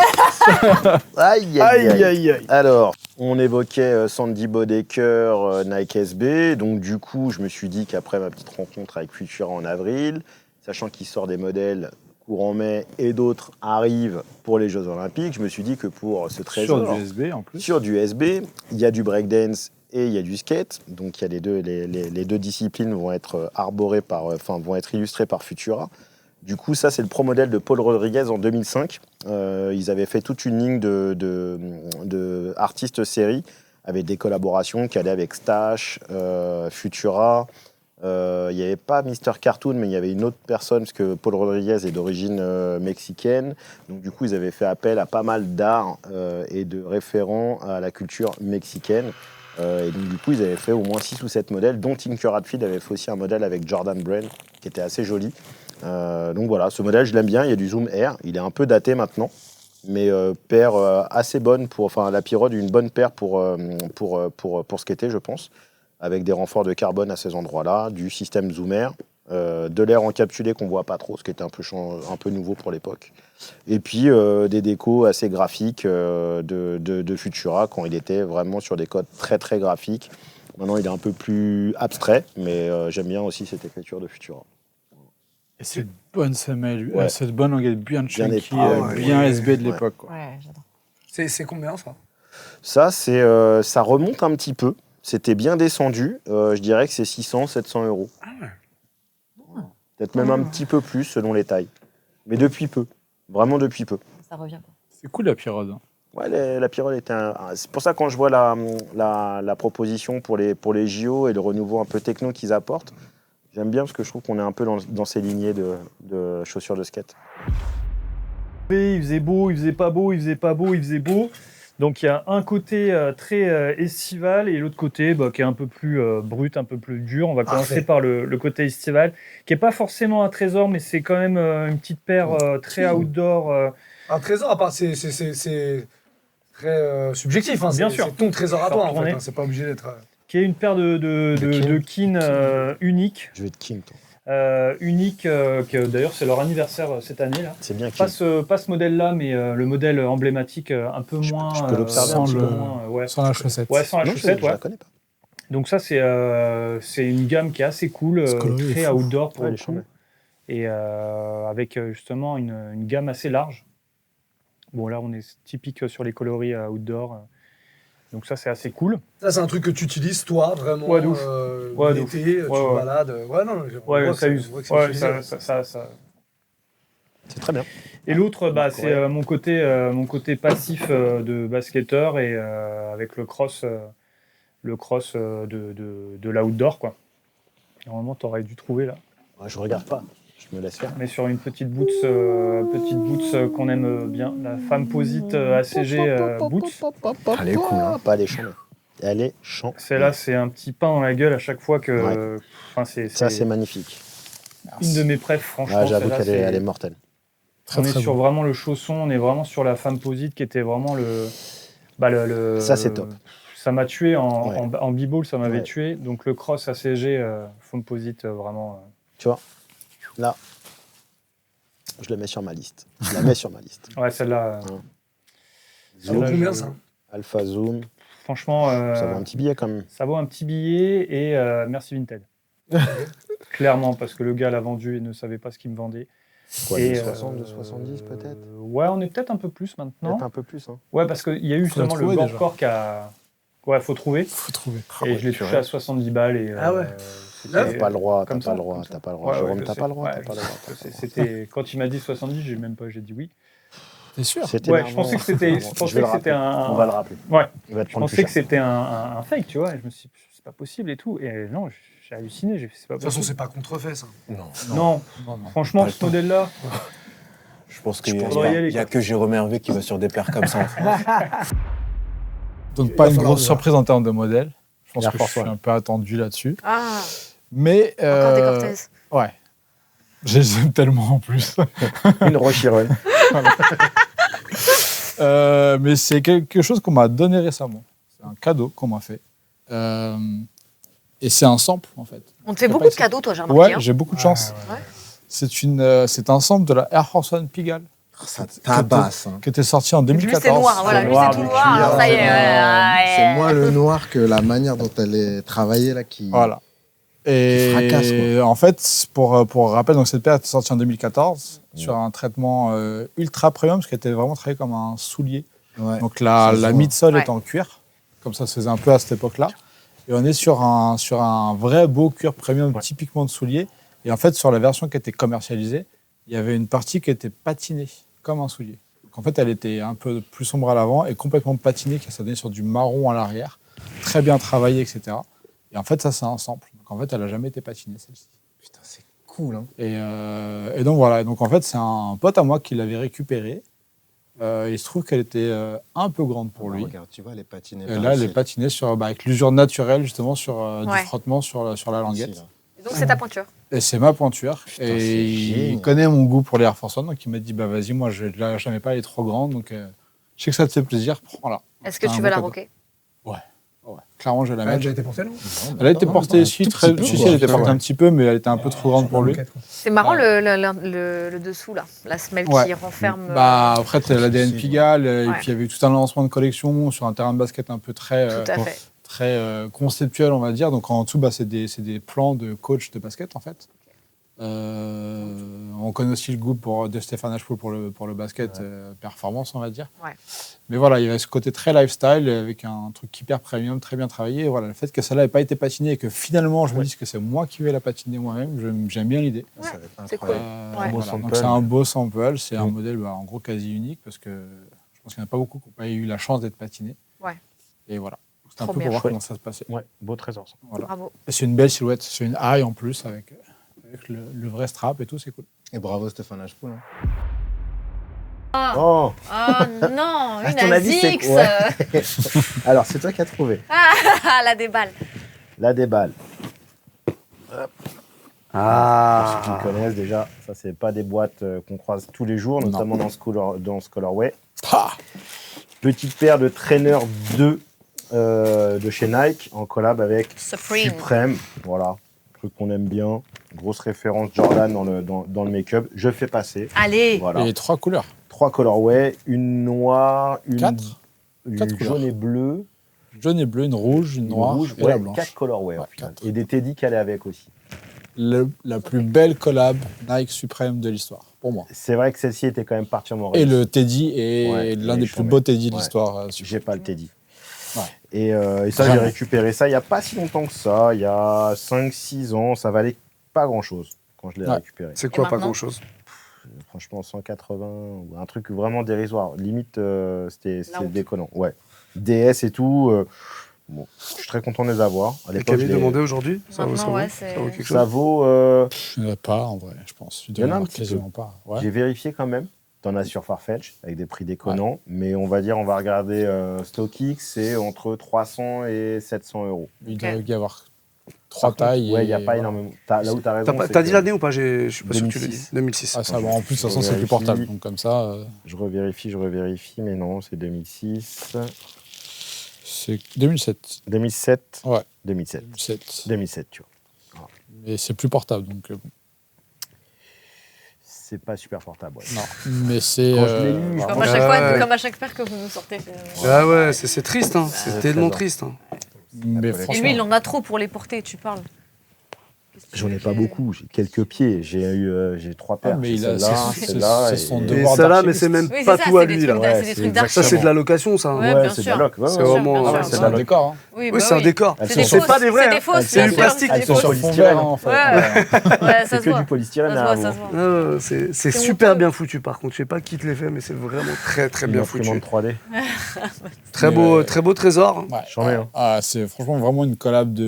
Aïe, aïe, aïe. Alors, on évoquait Sandy Bodecker, Nike SB. Donc, du coup, je me suis dit qu'après ma petite rencontre avec Futura en avril, sachant qu'il sort des modèles courant mai et d'autres arrivent pour les Jeux Olympiques, je me suis dit que pour ce trésor, Sur du USB en plus. sur du SB, il y a du breakdance et il y a du skate. Donc, il y a les deux disciplines vont être arborées vont être illustrées par Futura. Du coup, ça, c'est le pro modèle de Paul Rodriguez en 2005. Ils avaient fait toute une ligne de artistes séries avec des collaborations qui allaient avec Stash, Futura. Il n'y avait pas Mr. Cartoon, mais il y avait une autre personne, parce que Paul Rodriguez est d'origine mexicaine. Donc, du coup, ils avaient fait appel à pas mal d'art et de référents à la culture mexicaine. Et donc, du coup, ils avaient fait au moins 6 ou 7 modèles, dont Tinker Hatfield avait fait aussi un modèle avec Jordan Brand, qui était assez joli. Donc voilà, ce modèle, je l'aime bien. Il y a du Zoom Air. Il est un peu daté maintenant, mais paire assez bonne la Pirode, une bonne paire pour skater, je pense, avec des renforts de carbone à ces endroits-là, du système Zoom Air, de l'air encapsulé qu'on voit pas trop, ce qui était un peu nouveau pour l'époque. Et puis des décos assez graphiques de Futura quand il était vraiment sur des codes très très graphiques. Maintenant, il est un peu plus abstrait, mais j'aime bien aussi cette écriture de Futura. Et cette bonne semelle, Ouais. cette bonne languette bien chunky, épais, bien ouais. SB de l'époque. quoi. Ouais, j'adore. C'est combien ça Ça, ça remonte un petit peu. C'était bien descendu. Je dirais que c'est 600, 700 euros. Ah ouais. Peut-être même un petit peu plus selon les tailles. Mais depuis peu. Vraiment depuis peu. Ça revient. C'est cool la Pirode. hein. Ouais, la Pirole était c'est pour ça quand je vois la proposition pour les JO et le renouveau un peu techno qu'ils apportent, J'aime bien parce que je trouve qu'on est un peu dans ces lignées de chaussures de skate. Il faisait beau, il faisait pas beau, il faisait pas beau, il faisait beau. Donc il y a un côté très estival et l'autre côté qui est un peu plus brut, un peu plus dur. On va commencer par le côté estival, qui n'est pas forcément un trésor, mais c'est quand même une petite paire très outdoor. Un trésor, à part, c'est très subjectif. Hein. Bien sûr. C'est ton trésor à toi, en fait. Retourner. Hein. C'est pas obligé d'être. Qui est une paire de kin unique. Je vais être king, toi. Unique, que d'ailleurs c'est leur anniversaire cette année là. C'est bien Pas king. ce modèle-là, mais le modèle emblématique un peu moins. Je peux l'observer un petit peu. Ouais. Sans la chaussette. Ouais, sans la Non, chaussette, je ouais. la connais pas. Donc ça c'est une gamme qui est assez cool, Ce coloris très est fou. outdoor pour Ouais, le les coup, chambres. et avec justement une gamme assez large. Bon là on est typique sur les coloris outdoor, donc ça c'est assez cool. Ça, c'est un truc que tu utilises, toi, vraiment. Ouais, de ouf. Ouais, de l'été, ouf. tu Ouais, te ouais. balades. Ouais, non, on Ouais, voit ça que use. on voit que c'est Ouais, utilisé. ça. C'est très bien. Et l'autre, c'est mon côté passif de basketteur et avec le cross de l'outdoor, quoi. Normalement, tu aurais dû trouver là. Ouais, je regarde pas. Je me laisse faire. On est sur une petite boots qu'on aime bien, la Famposite ACG Boots. Elle est cool. Hein. Pas les chambres. Elle est champ. Celle-là, c'est un petit pain dans la gueule à chaque fois que. Enfin, Ça, c'est magnifique. une de mes préf, franchement. Ouais, j'avoue celle-là, qu'elle est, elle est mortelle. On est sur vraiment le chausson, on est vraiment sur la Famposite qui était vraiment le. Ça, c'est top. Ça m'a tué Ouais. en b-ball, ça m'avait Ouais. tué. Donc le cross ACG Famposite, vraiment. Tu vois, là, je la mets sur ma liste. Je la mets sur ma liste. Ouais, celle-là. Ça vaut Là, combien, je- ça? Alpha Zoom, Franchement, ça vaut un petit billet quand même. ça vaut un petit billet et merci Vinted. Clairement, parce que le gars l'a vendu et ne savait pas ce qu'il me vendait. Quoi, Et, 2,60, 2,70 peut-être. Ouais, on est peut-être un peu plus maintenant. Peut-être un peu plus. Hein. Ouais, parce qu'il y a eu Faut la justement le trouver, Gorkor qui a. Ouais, faut trouver. Faut trouver. Et je l'ai touché à 70 balles. Et, Ah ouais. c'était- T'as pas le droit, t'as comme pas ça, le droit, comme ça. t'as pas le droit. Ouais, Jérôme, je t'as sais. pas le droit, Ouais, t'as pas le droit. je sais. C'était quand il m'a dit 70, j'ai dit oui. T'es sûr? C'était Ouais, énervant. je pensais que c'était Je vais le rappeler. On va le rappeler. Ouais. Il va te Je prendre pensais plus que cher. c'était un fake, tu vois. Et je me suis dit, c'est pas possible et tout. Et non, j'ai halluciné. J'ai fait, c'est pas De toute façon, possible. c'est pas contrefait, ça. Non. Non, franchement, Pas ce le temps. modèle-là, Je pense Je qu'il pense y aller, n'y a quoi. que Jérôme Hervé qui va sur des paires comme ça en France. Donc pas va une falloir grosse le surprise en termes de modèle. Je pense Air que je Force suis One. un peu attendu là-dessus. Ah, Mais encore des Cortez. ouais, je les aime tellement en plus. Une Rochiron. Mais c'est quelque chose qu'on m'a donné récemment. C'est un cadeau qu'on m'a fait. Et c'est un sample en fait. On te fait T'as beaucoup pas de cadeaux, toi, j'ai remarqué. Ouais, hein. j'ai beaucoup de chance. Ouais. C'est un sample de la Air Force One Pigalle Ça tabasse. Hein. qui était sorti en Lui, 2014. c'est noir, voilà. Lui, c'est tout noir. alors ça y est. C'est moins le noir que la manière dont elle est travaillée là qui. Voilà. Et fracasse, quoi. en fait, pour rappel, donc cette paire était sortie en 2014 sur un traitement ultra premium, ce qui était vraiment travaillé comme un soulier. Ouais. Donc Ça la se voit. midsole Ouais. est en cuir, comme ça se faisait un peu à cette époque-là. Et on est sur un vrai beau cuir premium typiquement de soulier. Et en fait, sur la version qui était commercialisée, il y avait une partie qui était patinée, comme un soulier. Donc en fait, elle était un peu plus sombre à l'avant et complètement patinée, qui s'est donnée sur du marron à l'arrière, très bien travaillée, etc. Et en fait, ça, c'est un sample. Donc en fait, elle n'a jamais été patinée, celle-ci. Putain, c'est cool. Hein. Et donc voilà, et donc en fait, c'est un pote à moi qui l'avait récupérée. Il se trouve qu'elle était un peu grande pour lui. Regarde, tu vois, elle est patinée. Et là, elle est patinée avec l'usure naturelle, justement, sur du Ouais. frottement sur la languette. Et donc, c'est ta pointure. Et c'est ma pointure. Putain, et c'est il génial. connaît mon goût pour les Air Force One, donc il m'a dit, bah vas-y, moi, je ne jamais pas, elle est trop grande, donc je sais que ça te fait plaisir, prends-la. Est-ce que C'est tu un vas bon la cadeau. roquer? Ouais, clairement, je vais la Elle a mettre. déjà été portée, non? Elle a été portée ici, tout très, petit peu, si, quoi. elle était portée Ouais. un petit peu, mais elle était un peu trop grande pour lui. C'est marrant Ouais. le dessous, là. La semelle qui Ouais. renferme. Bah, après, tu as l'ADN Pigalle, et Ouais. puis il y avait eu tout un lancement de collection sur un terrain de basket un peu très, Tout à fait. très conceptuel, on va dire. Donc en dessous, bah, c'est des plans de coach de basket, en fait. On connaît aussi le goût de Stéphane Ashpool pour le basket performance, on va dire. Ouais. Mais voilà, il y avait ce côté très lifestyle avec un truc hyper premium, très bien travaillé. Et voilà, le fait que celle-là n'ait pas été patinée et que finalement je me dise que c'est moi qui vais la patiner moi-même, j'aime bien l'idée. Ouais, Ça va être c'est incroyable. cool. Ouais. Voilà, donc c'est un beau sample, c'est un modèle en gros quasi unique parce que je pense qu'il n'y en a pas beaucoup qui n'ont pas eu la chance d'être patinés. Ouais. Et voilà, C'était un Trop peu bien. pour voir Chouette. comment ça se passait. Ouais, beau trésor. Ça. Voilà. Bravo. Et c'est une belle silhouette. C'est une haille en plus avec le vrai strap et tout, c'est cool. Et bravo Stéphane Hachepoul. Oh, Oh non, À une ton avis, c'est Azix. quoi alors c'est toi qui as trouvé. Ah, la déballe. La déballe. Ah. Pour ceux qui connaissent déjà, ça c'est pas des boîtes qu'on croise tous les jours, Non. notamment dans ce colorway. Ah Petite paire de Trainer 2 de chez Nike en collab avec Supreme. Supreme. Voilà, truc qu'on aime bien. Grosse référence Jordan dans le make-up. Je fais passer. Allez. Voilà. Et 3 couleurs. 3 colorways, une noire, une, 4 une Quatre couleurs. jaune et bleue, Jaune et bleu, une rouge, une une noire rouge. et Ouais, la blanche. 4 colorways au Ouais, final. quatre. Et des Teddy qui allaient avec aussi. La plus belle collab Nike Supreme de l'histoire, pour moi. C'est vrai que celle-ci était quand même particulièrement Et réussie. le Teddy est Ouais, l'un il est des plus charmé. beaux Teddy de Ouais. l'histoire. J'ai pas le Teddy. Ouais. Et ça, j'ai Vraiment. récupéré ça il n'y a pas si longtemps que ça, il y a 5-6 ans. Ça valait pas grand-chose quand je l'ai Ouais. récupéré. C'est quoi, pas maintenant grand-chose? Franchement, 180 ou un truc vraiment dérisoire. Limite, c'était honte. déconnant. Ouais. DS et tout. Bon, je suis très content de les avoir. À Et l'époque, Camille je les- demandait aujourd'hui? Ça vaut, Maintenant, ça vaut, ouais, c'est- ça vaut quelque ça chose? vaut. Je n'en ai pas, en vrai, je pense. Je Il y en a dois un avoir petit quasiment pas. Ouais. J'ai vérifié quand même. T'en as sur Farfetch avec des prix déconnants, mais on va regarder StockX, c'est entre 300 et 700 euros. Il doit y avoir Par 3 contre, tailles. Ouais, il n'y a et pas voilà. énormément. Là où tu as raison. T'as c'est dit que l'année ou pas? Je suis pas sûr que tu l'as dit. 2006. 2006. Ah, ça va. En plus, de toute façon, Je c'est plus vérifie. portable. Donc, comme ça, Je revérifie, mais non, c'est 2006. c'est 2007. 2007. Ouais. 2007. 2007. 2007, tu vois. Mais c'est plus portable. Donc, C'est pas super portable. Ouais. non. Mais c'est. Quand je l'ai lu, Comme Ouais, à chaque fois, ouais. comme à chaque paire que vous nous sortez. finalement. Ah ouais, c'est triste, hein. C'est c'est tellement très triste. Hein. Mais Et franchement. lui, il en a trop pour les porter, tu parles. J'en ai pas beaucoup, j'ai quelques pieds. J'ai 3 Ah, paires. mais J'ai il a. celle-là, c'est celle-là. c'est et- son et- Et devoir ça là, mais d'archiviste. c'est même Oui, pas c'est ça, tout à c'est des lui, trucs là. d'a- Ouais, c'est des c'est trucs exactement. Ça, c'est de la location, ça. hein. Ouais, Ouais, bien c'est de sûr. la loc. Ouais, C'est ouais, vraiment- bien ah sûr, ouais, bien C'est sûr. un décor. Hein. Oui, Oui, bah c'est un oui. décor. Elles C'est sont des sur- fausses, pas des vrais, c'est hein. des fausses, Elles sont bien du sûr, plastique, c'est elles des sont fausses. sur Elles sont polystyrène. verts, en fait. Ouais. Ouais, ça C'est se que voit. du polystyrène Ça se à voit, avant. ça se voit. C'est C'est super honteux. bien foutu, par contre. Je sais pas qui te les fait, mais c'est vraiment très très Une bien foutu. imprimante 3D. Très beau trésor. Ouais. J'en ai un. Ah, c'est franchement vraiment une collab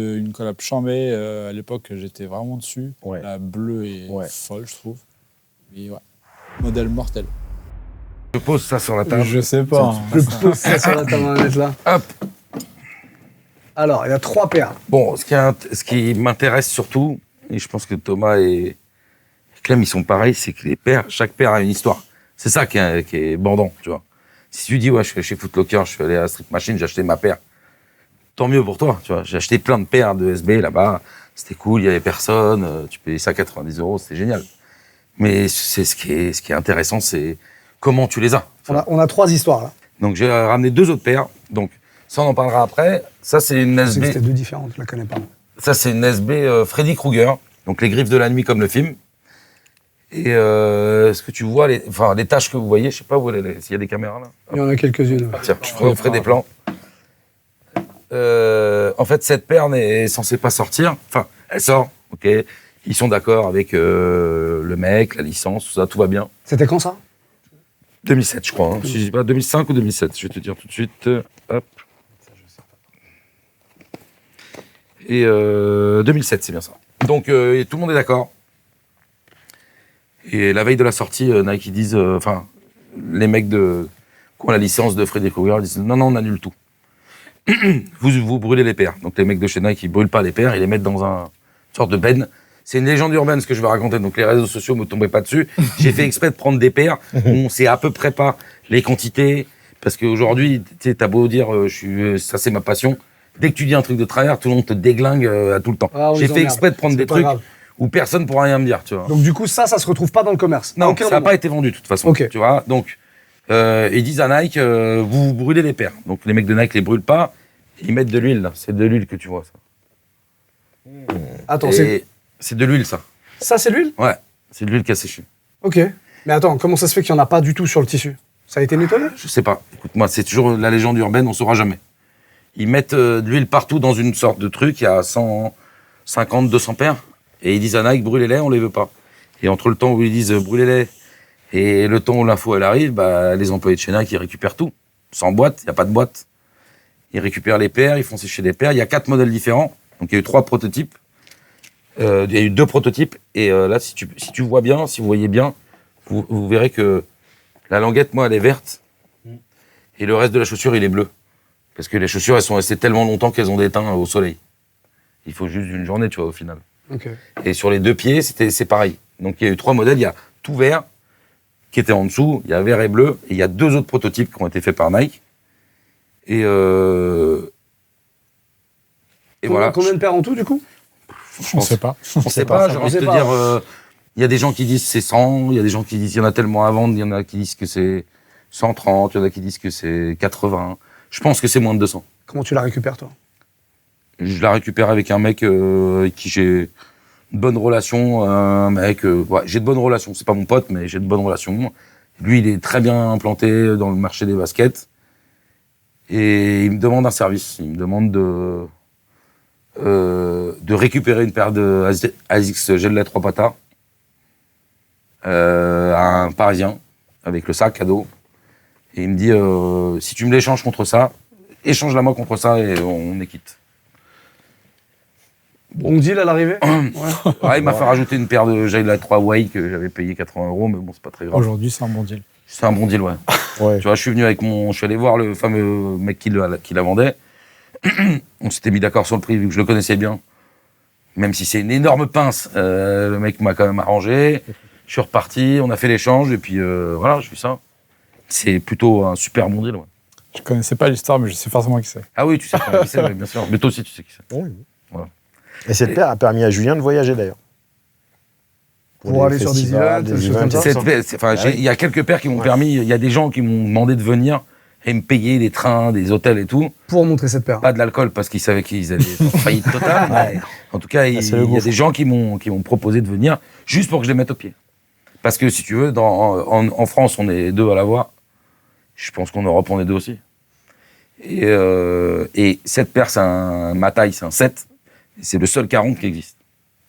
chambée. À l'époque, j'étais vraiment dessus. Ouais. La bleue est Ouais. folle, je trouve. Mais ouais, modèle mortel. Je pose ça sur la table. Je sais pas. hein. Je pose ça sur la table, on va mettre là. Hop. Alors, il y a 3 paires. Bon, ce qui m'intéresse surtout, et je pense que Thomas et Clem, ils sont pareils, c'est que chaque paire a une histoire. C'est ça qui est bandant, tu vois. Si tu dis, ouais, je suis allé chez Foot Locker, je suis allé à Street Machine, j'ai acheté ma paire, tant mieux pour toi, tu vois. J'ai acheté plein de paires de SB là-bas, c'était cool, il y avait personne, tu payais ça 90 €, c'était génial. Mais c'est ce qui est intéressant, c'est comment tu les as. On a 3 histoires là. Donc j'ai ramené 2 autres paires, donc ça on en parlera après. Ça c'est une C'est que c'était SB, 2 différentes, je la connais pas. ça c'est une SB Freddy Krueger, donc les griffes de la nuit comme le film. Et ce que tu vois, les taches que vous voyez, je sais pas s'il y a des caméras là. Il y en a quelques-unes. ouais. Tiens, je ferai des plans. En fait, cette paire n'est censée pas sortir. Enfin, elle sort, ok. Ils sont d'accord avec le mec, la licence, tout va bien. C'était quand ça? 2007, je crois. Hein. Si je dis pas 2005 ou 2007, je vais te dire tout de suite. Hop. Et 2007, c'est bien ça. Donc, tout le monde est d'accord. Et la veille de la sortie, Nike, ils disent... Enfin, les mecs qui ont la licence de Freddy Krueger, ils disent non, on annule tout. vous brûlez les paires. Donc, les mecs de chez Nike, ils brûlent pas les paires, ils les mettent dans une sorte de benne. C'est une légende urbaine, ce que je vais raconter. Donc, les réseaux sociaux ne me tombaient pas dessus. J'ai fait exprès de prendre des paires où on sait à peu près pas les quantités. Parce qu'aujourd'hui, t'as beau dire, ça c'est ma passion. Dès que tu dis un truc de travers, tout le monde te déglingue à tout le temps. Ah, on J'ai les fait emmerde. exprès de prendre C'est des pas trucs grave. où personne ne pourra rien me dire, tu vois. Donc du coup, ça se retrouve pas dans le commerce. Non, À aucun ça n'a moment. pas été vendu de toute façon. Ok. Tu vois, donc ils disent à Nike, vous brûlez les paires. Donc les mecs de Nike les brûlent pas, ils mettent de l'huile. Là. C'est de l'huile que tu vois ça. Attends, Et c'est de l'huile ça. ça c'est l'huile? Ouais, c'est de l'huile qui a séché. Ok. Mais attends, comment ça se fait qu'il n'y en a pas du tout sur le tissu? Ça a été nettoyé? Je sais pas. Écoute-moi, c'est toujours la légende urbaine, on saura jamais. Ils mettent de l'huile partout dans une sorte de truc, il y a 150, 200 paires, et ils disent à Nike, brûlez-les, on les veut pas. Et entre le temps où ils disent brûlez-les et le temps où l'info elle arrive, bah, les employés de chez Nike ils récupèrent tout. Sans boîte, il n'y a pas de boîte. Ils récupèrent les paires, ils font sécher les paires. Il y a 4 modèles différents. Donc il y a eu 3 prototypes. Il y a eu 2 prototypes. Et là, si tu vois bien, si vous voyez bien, vous verrez que la languette, moi, elle est verte. Et le reste de la chaussure, il est bleu. Parce que les chaussures, elles sont restées tellement longtemps qu'elles ont déteint au soleil. Il faut juste une journée, tu vois, au final. Ok. Et sur les 2 pieds, c'est pareil. Donc il y a eu 3 modèles. Il y a tout vert, qui était en dessous. Il y a vert et bleu. Et il y a 2 autres prototypes qui ont été faits par Nike. Et voilà. Combien de paires en tout, du coup? On ne sait pas. On sait pas, j'ai envie de te dire, il y a des gens qui disent c'est 100, il y a des gens qui disent il y en a tellement à vendre, il y en a qui disent que c'est 130, il y en a qui disent que c'est 80. Je pense que c'est moins de 200. Comment tu la récupères, toi? Je la récupère avec un mec avec qui j'ai une bonne relation, un mec, ouais, j'ai de bonnes relations, c'est pas mon pote, mais j'ai de bonnes relations. Lui, il est très bien implanté dans le marché des baskets. Et il me demande un service, il me demande de récupérer une paire de ASICS Gellet 3 patas à un Parisien, avec le sac cadeau. Et il me dit, si tu me l'échanges contre ça, échange-la moi contre ça et on est quitte. Bon deal à l'arrivée. Ouais, il m'a fait rajouter une paire de Gellet 3 Way que j'avais payé 80 €, mais bon, c'est pas très grave. Aujourd'hui, c'est un bon deal. C'est un bon deal, ouais. Tu vois, je suis venu avec je suis allé voir le fameux mec qui la vendait. On s'était mis d'accord sur le prix, vu que je le connaissais bien. Même si c'est une énorme pince, le mec m'a quand même arrangé. Je suis reparti, on a fait l'échange, et puis voilà, j'ai vu ça. C'est plutôt un super bon deal, ouais. Je connaissais pas l'histoire, mais je sais forcément qui c'est. Ah oui, tu sais qui c'est, ouais, bien sûr. Mais toi aussi, tu sais qui c'est. Oui. Voilà. Et cette paire a permis à Julien de voyager, d'ailleurs. Pour aller sur des events, des choses comme ça. Il y a quelques paires qui m'ont permis, il y a des gens qui m'ont demandé de venir et me payer des trains, des hôtels et tout. Pour montrer cette paire. Pas de l'alcool parce qu'ils savaient qu'ils allaient faire faillite totale. Mais en tout cas, il y a des gens qui m'ont proposé de venir juste pour que je les mette au pied. Parce que si tu veux, en France, on est 2 à l'avoir. Je pense qu'en Europe, on est 2 aussi. Et cette paire, ma taille, c'est un 7. Et c'est le seul 40 qui existe.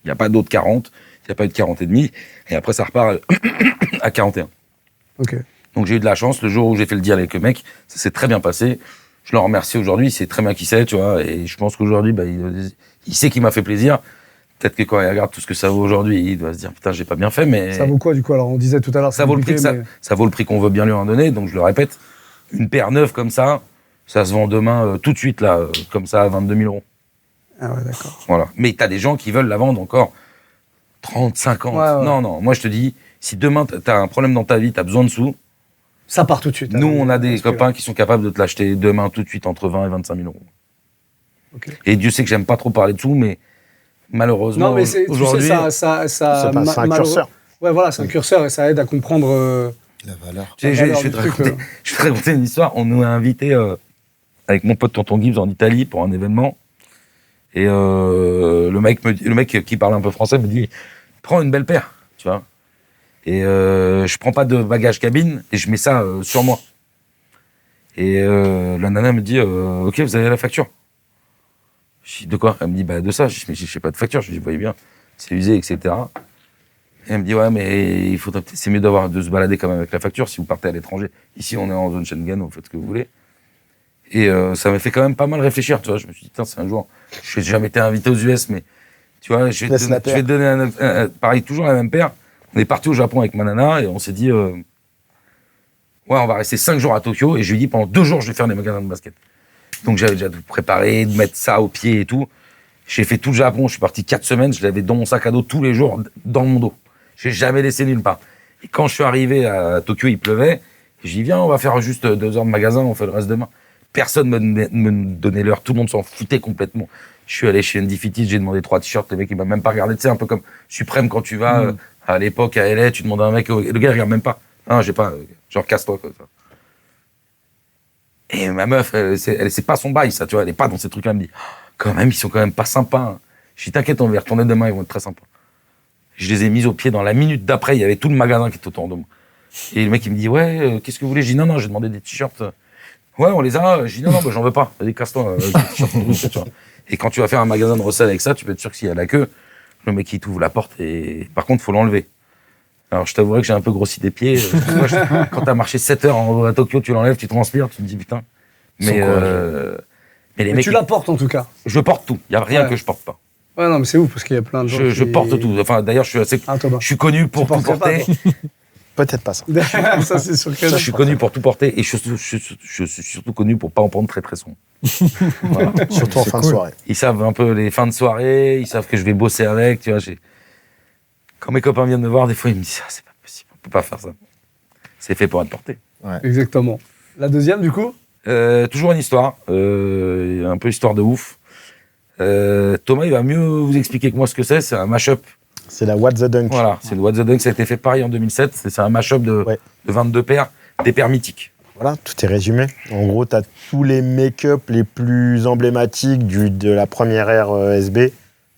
Il n'y a pas d'autres 40. Il n'y a pas eu de 40 et demi. Et après, ça repart à 41. Ok. Donc j'ai eu de la chance. Le jour où j'ai fait le deal avec le mec, ça s'est très bien passé. Je le remercie aujourd'hui. Il sait très bien qui c'est, tu vois. Et je pense qu'aujourd'hui, il sait qu'il m'a fait plaisir. Peut-être que quand il regarde tout ce que ça vaut aujourd'hui, il doit se dire putain, j'ai pas bien fait, mais. Ça vaut quoi, du coup? Alors, on disait tout à l'heure. Ça vaut le prix ça vaut le prix qu'on veut bien lui en donner. Donc je le répète, une paire neuve comme ça se vend demain tout de suite, là, comme ça, à 22 000 €. Ah ouais, d'accord. Voilà. Mais t'as des gens qui veulent la vendre encore 30, 50. Ouais. Non, moi je te dis, si demain t'as un problème dans ta vie, t'as besoin de sous. Ça part tout de suite. Nous, on a des copains qui sont capables de te l'acheter demain tout de suite entre 20 et 25 000 €. Okay. Et Dieu sait que j'aime pas trop parler de sous, mais malheureusement, non, mais aujourd'hui. C'est un curseur. Ouais, voilà, c'est un curseur et ça aide à comprendre. La valeur. Je vais te raconter une histoire. On nous a invités avec mon pote Tonton Gibbs en Italie pour un événement. Et le mec qui parle un peu français me dit prends une belle paire, tu vois. Et je prends pas de bagage cabine et je mets ça sur moi. Et la nana me dit ok, vous avez la facture. Je dis de quoi? Elle me dit bah de ça. Je dis mais j'ai pas de facture. Je dis vous voyez bien, c'est usé, etc. Et elle me dit ouais mais c'est mieux de se balader quand même avec la facture si vous partez à l'étranger. Ici on est en zone Schengen, vous faites ce que vous voulez. Et ça m'a fait quand même pas mal réfléchir, tu vois. Je me suis dit, tiens, c'est un jour, je n'ai jamais été invité aux US, mais tu vois, je vais te donner pareil, toujours la même paire. On est parti au Japon avec ma nana et on s'est dit, ouais, on va rester 5 jours à Tokyo. Et je lui ai dit, pendant 2 jours, je vais faire des magasins de basket. Donc j'avais déjà tout préparé, de mettre ça au pied et tout. J'ai fait tout le Japon, je suis parti 4 semaines, je l'avais dans mon sac à dos tous les jours, dans mon dos. Je n'ai jamais laissé nulle part. Et quand je suis arrivé à Tokyo, il pleuvait. Et j'ai dit, viens, on va faire juste 2 heures de magasin, on fait le reste demain. Personne me donnait l'heure, tout le monde s'en foutait complètement. Je suis allé chez Andy Fittis, j'ai demandé 3 t-shirts, le mec il m'a même pas regardé, tu sais, un peu comme Suprême quand tu vas à l'époque à LA, tu demandes à un mec, le gars il regarde même pas. Non, j'ai pas, genre casse-toi quoi. Et ma meuf, c'est pas son bail ça, tu vois, elle est pas dans ces trucs-là, elle me dit, quand même, ils sont quand même pas sympas. Hein. Je dis, t'inquiète, on va y retourner demain, ils vont être très sympas. Je les ai mis au pied dans la minute d'après, il y avait tout le magasin qui était autour de moi. Et le mec il me dit, ouais, qu'est-ce que vous voulez? Je dis, non, j'ai demandé des t-shirts. Ouais, on les a. Je dis non, j'en veux pas. Vas-y, casse-toi. Et quand tu vas faire un magasin de recel avec ça, tu peux être sûr que s'il y a la queue, le mec il t'ouvre la porte et par contre, il faut l'enlever. Alors, je t'avouerai que j'ai un peu grossi des pieds. Quand t'as marché 7 heures à Tokyo, tu l'enlèves, tu transpires, tu te dis putain. Mais Mais les Mais mecs, tu la portes en tout cas. je porte tout. Il y a rien Ouais. que je porte pas. Ouais, non, mais c'est ouf parce qu'il y a plein de gens. Je qui- porte tout. Enfin, d'ailleurs, je suis connu pour tout porterais pas, porter. Peut-être pas ça. Ça, c'est sûr que Je suis connu pour tout porter et je suis surtout connu pour pas en prendre très très soin. Voilà. Surtout en fin de soirée. Ils savent un peu les fins de soirée, ils savent que je vais bosser avec, tu vois. Quand mes copains viennent me voir, des fois, ils me disent c'est pas possible, on peut pas faire ça. C'est fait pour être porté. Exactement. La deuxième, du coup Toujours une histoire, un peu histoire de ouf. Thomas, il va mieux vous expliquer que moi ce que c'est. C'est un mash-up. C'est la What the Dunk. Voilà, c'est le What the Dunk. Ça a été fait pareil en 2007. C'est un mash-up de 22 paires, des paires mythiques. Voilà, tout est résumé. En gros, tu as tous les make-up les plus emblématiques de la première ère SB.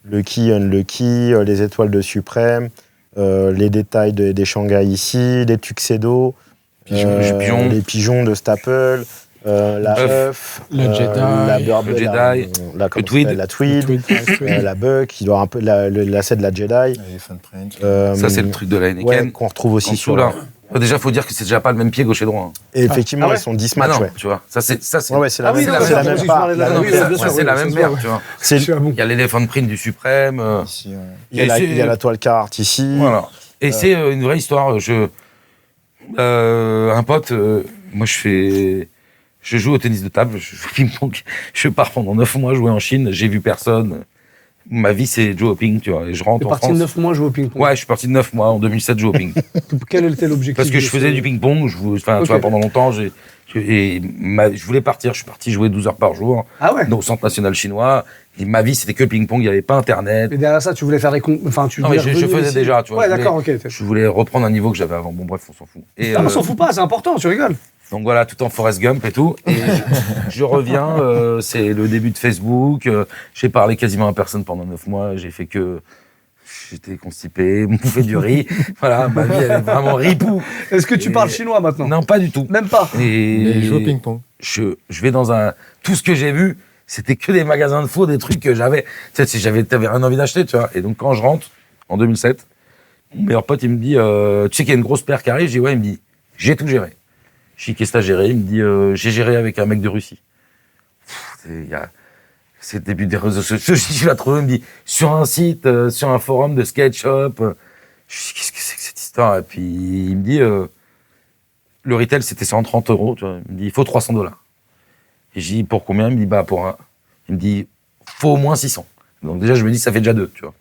Lucky, Unlucky, les étoiles de Suprême, les détails des Shanghai ici, les Tuxedo, les pigeons de Staple, la œuf, le Jedi, la Burberry, le Jedi, la le Tweed, la Tweed, la Buck, qui doit un peu la lacet de la Jedi. Ça, c'est le truc de la Heineken. Ouais, qu'on retrouve aussi En dessous, sur là. Déjà, faut dire que c'est déjà pas le même pied gauche et droit. Et effectivement, ils sont 10 matchs, non, ouais. Tu vois, ça c'est Ouais, c'est la oui, même non, c'est la c'est même la part. même la paire. même paire. Ouais, c'est la même paire, tu vois. Il y a l'éléphant print du Suprême. Il y a la toile Carhartt ici. Voilà. Et c'est une vraie histoire. Un pote, moi je joue au tennis de table, je joue au ping-pong. Je pars pendant 9 mois jouer en Chine, j'ai vu personne. Ma vie, c'est jouer au ping, tu vois. Et je rentre T'es en parti France. de 9 mois jouer au ping-pong. Ouais, je suis parti de 9 mois en 2007 jouer au ping. Quel était l'objectif Parce que je faisais du ping-pong, tu vois, pendant longtemps, je voulais partir, je suis parti jouer 12 heures par jour. Ah ouais. Au centre national chinois. Et ma vie, c'était que le ping-pong, il n'y avait pas Internet. Mais derrière ça, tu voulais faire des Enfin, tu Non, mais voulais je revenir faisais ici. déjà, tu vois. Ouais, je voulais- d'accord, ok. Je voulais reprendre un niveau que j'avais avant. Bon, bref, on s'en fout. Et, On s'en fout pas, c'est important, tu rigoles. donc voilà, tout en Forrest Gump et tout. Et je reviens, c'est le début de Facebook. J'ai parlé quasiment à personne pendant 9 mois. J'ai fait que. J'étais constipé, bouffé du riz. Voilà, ma vie, elle est vraiment ripou. Est-ce que tu parles chinois maintenant? Non, pas du tout. Même pas. Et joue au ping-pong. Je vais dans un. Tout ce que j'ai vu, c'était que des magasins de faux, des trucs que j'avais. Tu sais, si t'avais rien envie d'acheter, tu vois. Et donc, quand je rentre, en 2007, mon meilleur pote, il me dit tu sais qu'il y a une grosse paire qui arrive? Je dis ouais, il me dit j'ai tout géré. Je dis qu'est-ce que t'as géré? Il me dit j'ai géré avec un mec de Russie. C'est le début des réseaux sociaux. Je l'ai trouvé, il me dit sur un site, sur un forum de sketch-shop. Je dis qu'est-ce que c'est que cette histoire? Et puis il me dit le retail c'était 130 €. Tu vois. Il me dit il faut $300. Et je dis pour combien? Il me dit bah pour un. Il me dit faut au moins 600. Donc déjà je me dis ça fait déjà 2, tu vois.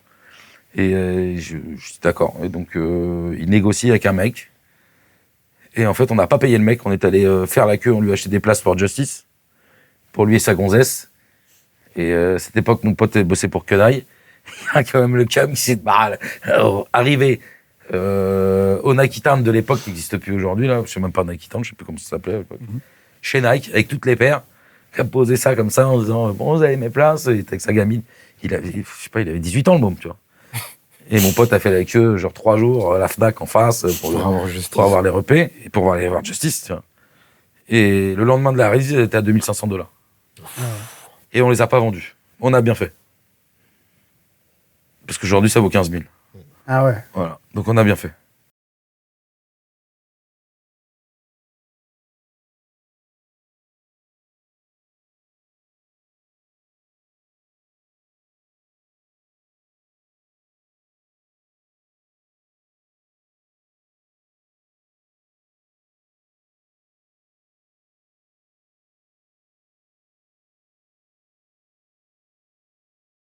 Et je dis d'accord. Et donc il négocie avec un mec. Et en fait on n'a pas payé le mec. On est allé faire la queue. On lui a acheté des places pour Justice, pour lui et sa gonzesse. Et cette époque, mon pote bossait pour Kenaï. Il y a quand même le cam qui s'est arrivé au Nike Town de l'époque qui n'existe plus aujourd'hui. Là, je sais même pas Nike Town, je sais plus comment ça s'appelait à l'époque. Chez Nike, avec toutes les paires, qui a posé ça comme ça en disant bon, vous avez mes places. Il était avec sa gamine. Il avait 18 ans le môme, tu vois. Et mon pote a fait avec eux genre 3 jours la Fnac en face pour avoir les repais et pour aller voir Justice, tu vois. Et le lendemain de la release, il était à $2500. Et on les a pas vendus. On a bien fait. Parce qu'aujourd'hui, ça vaut 15 000. Ah ouais. Voilà. Donc on a bien fait.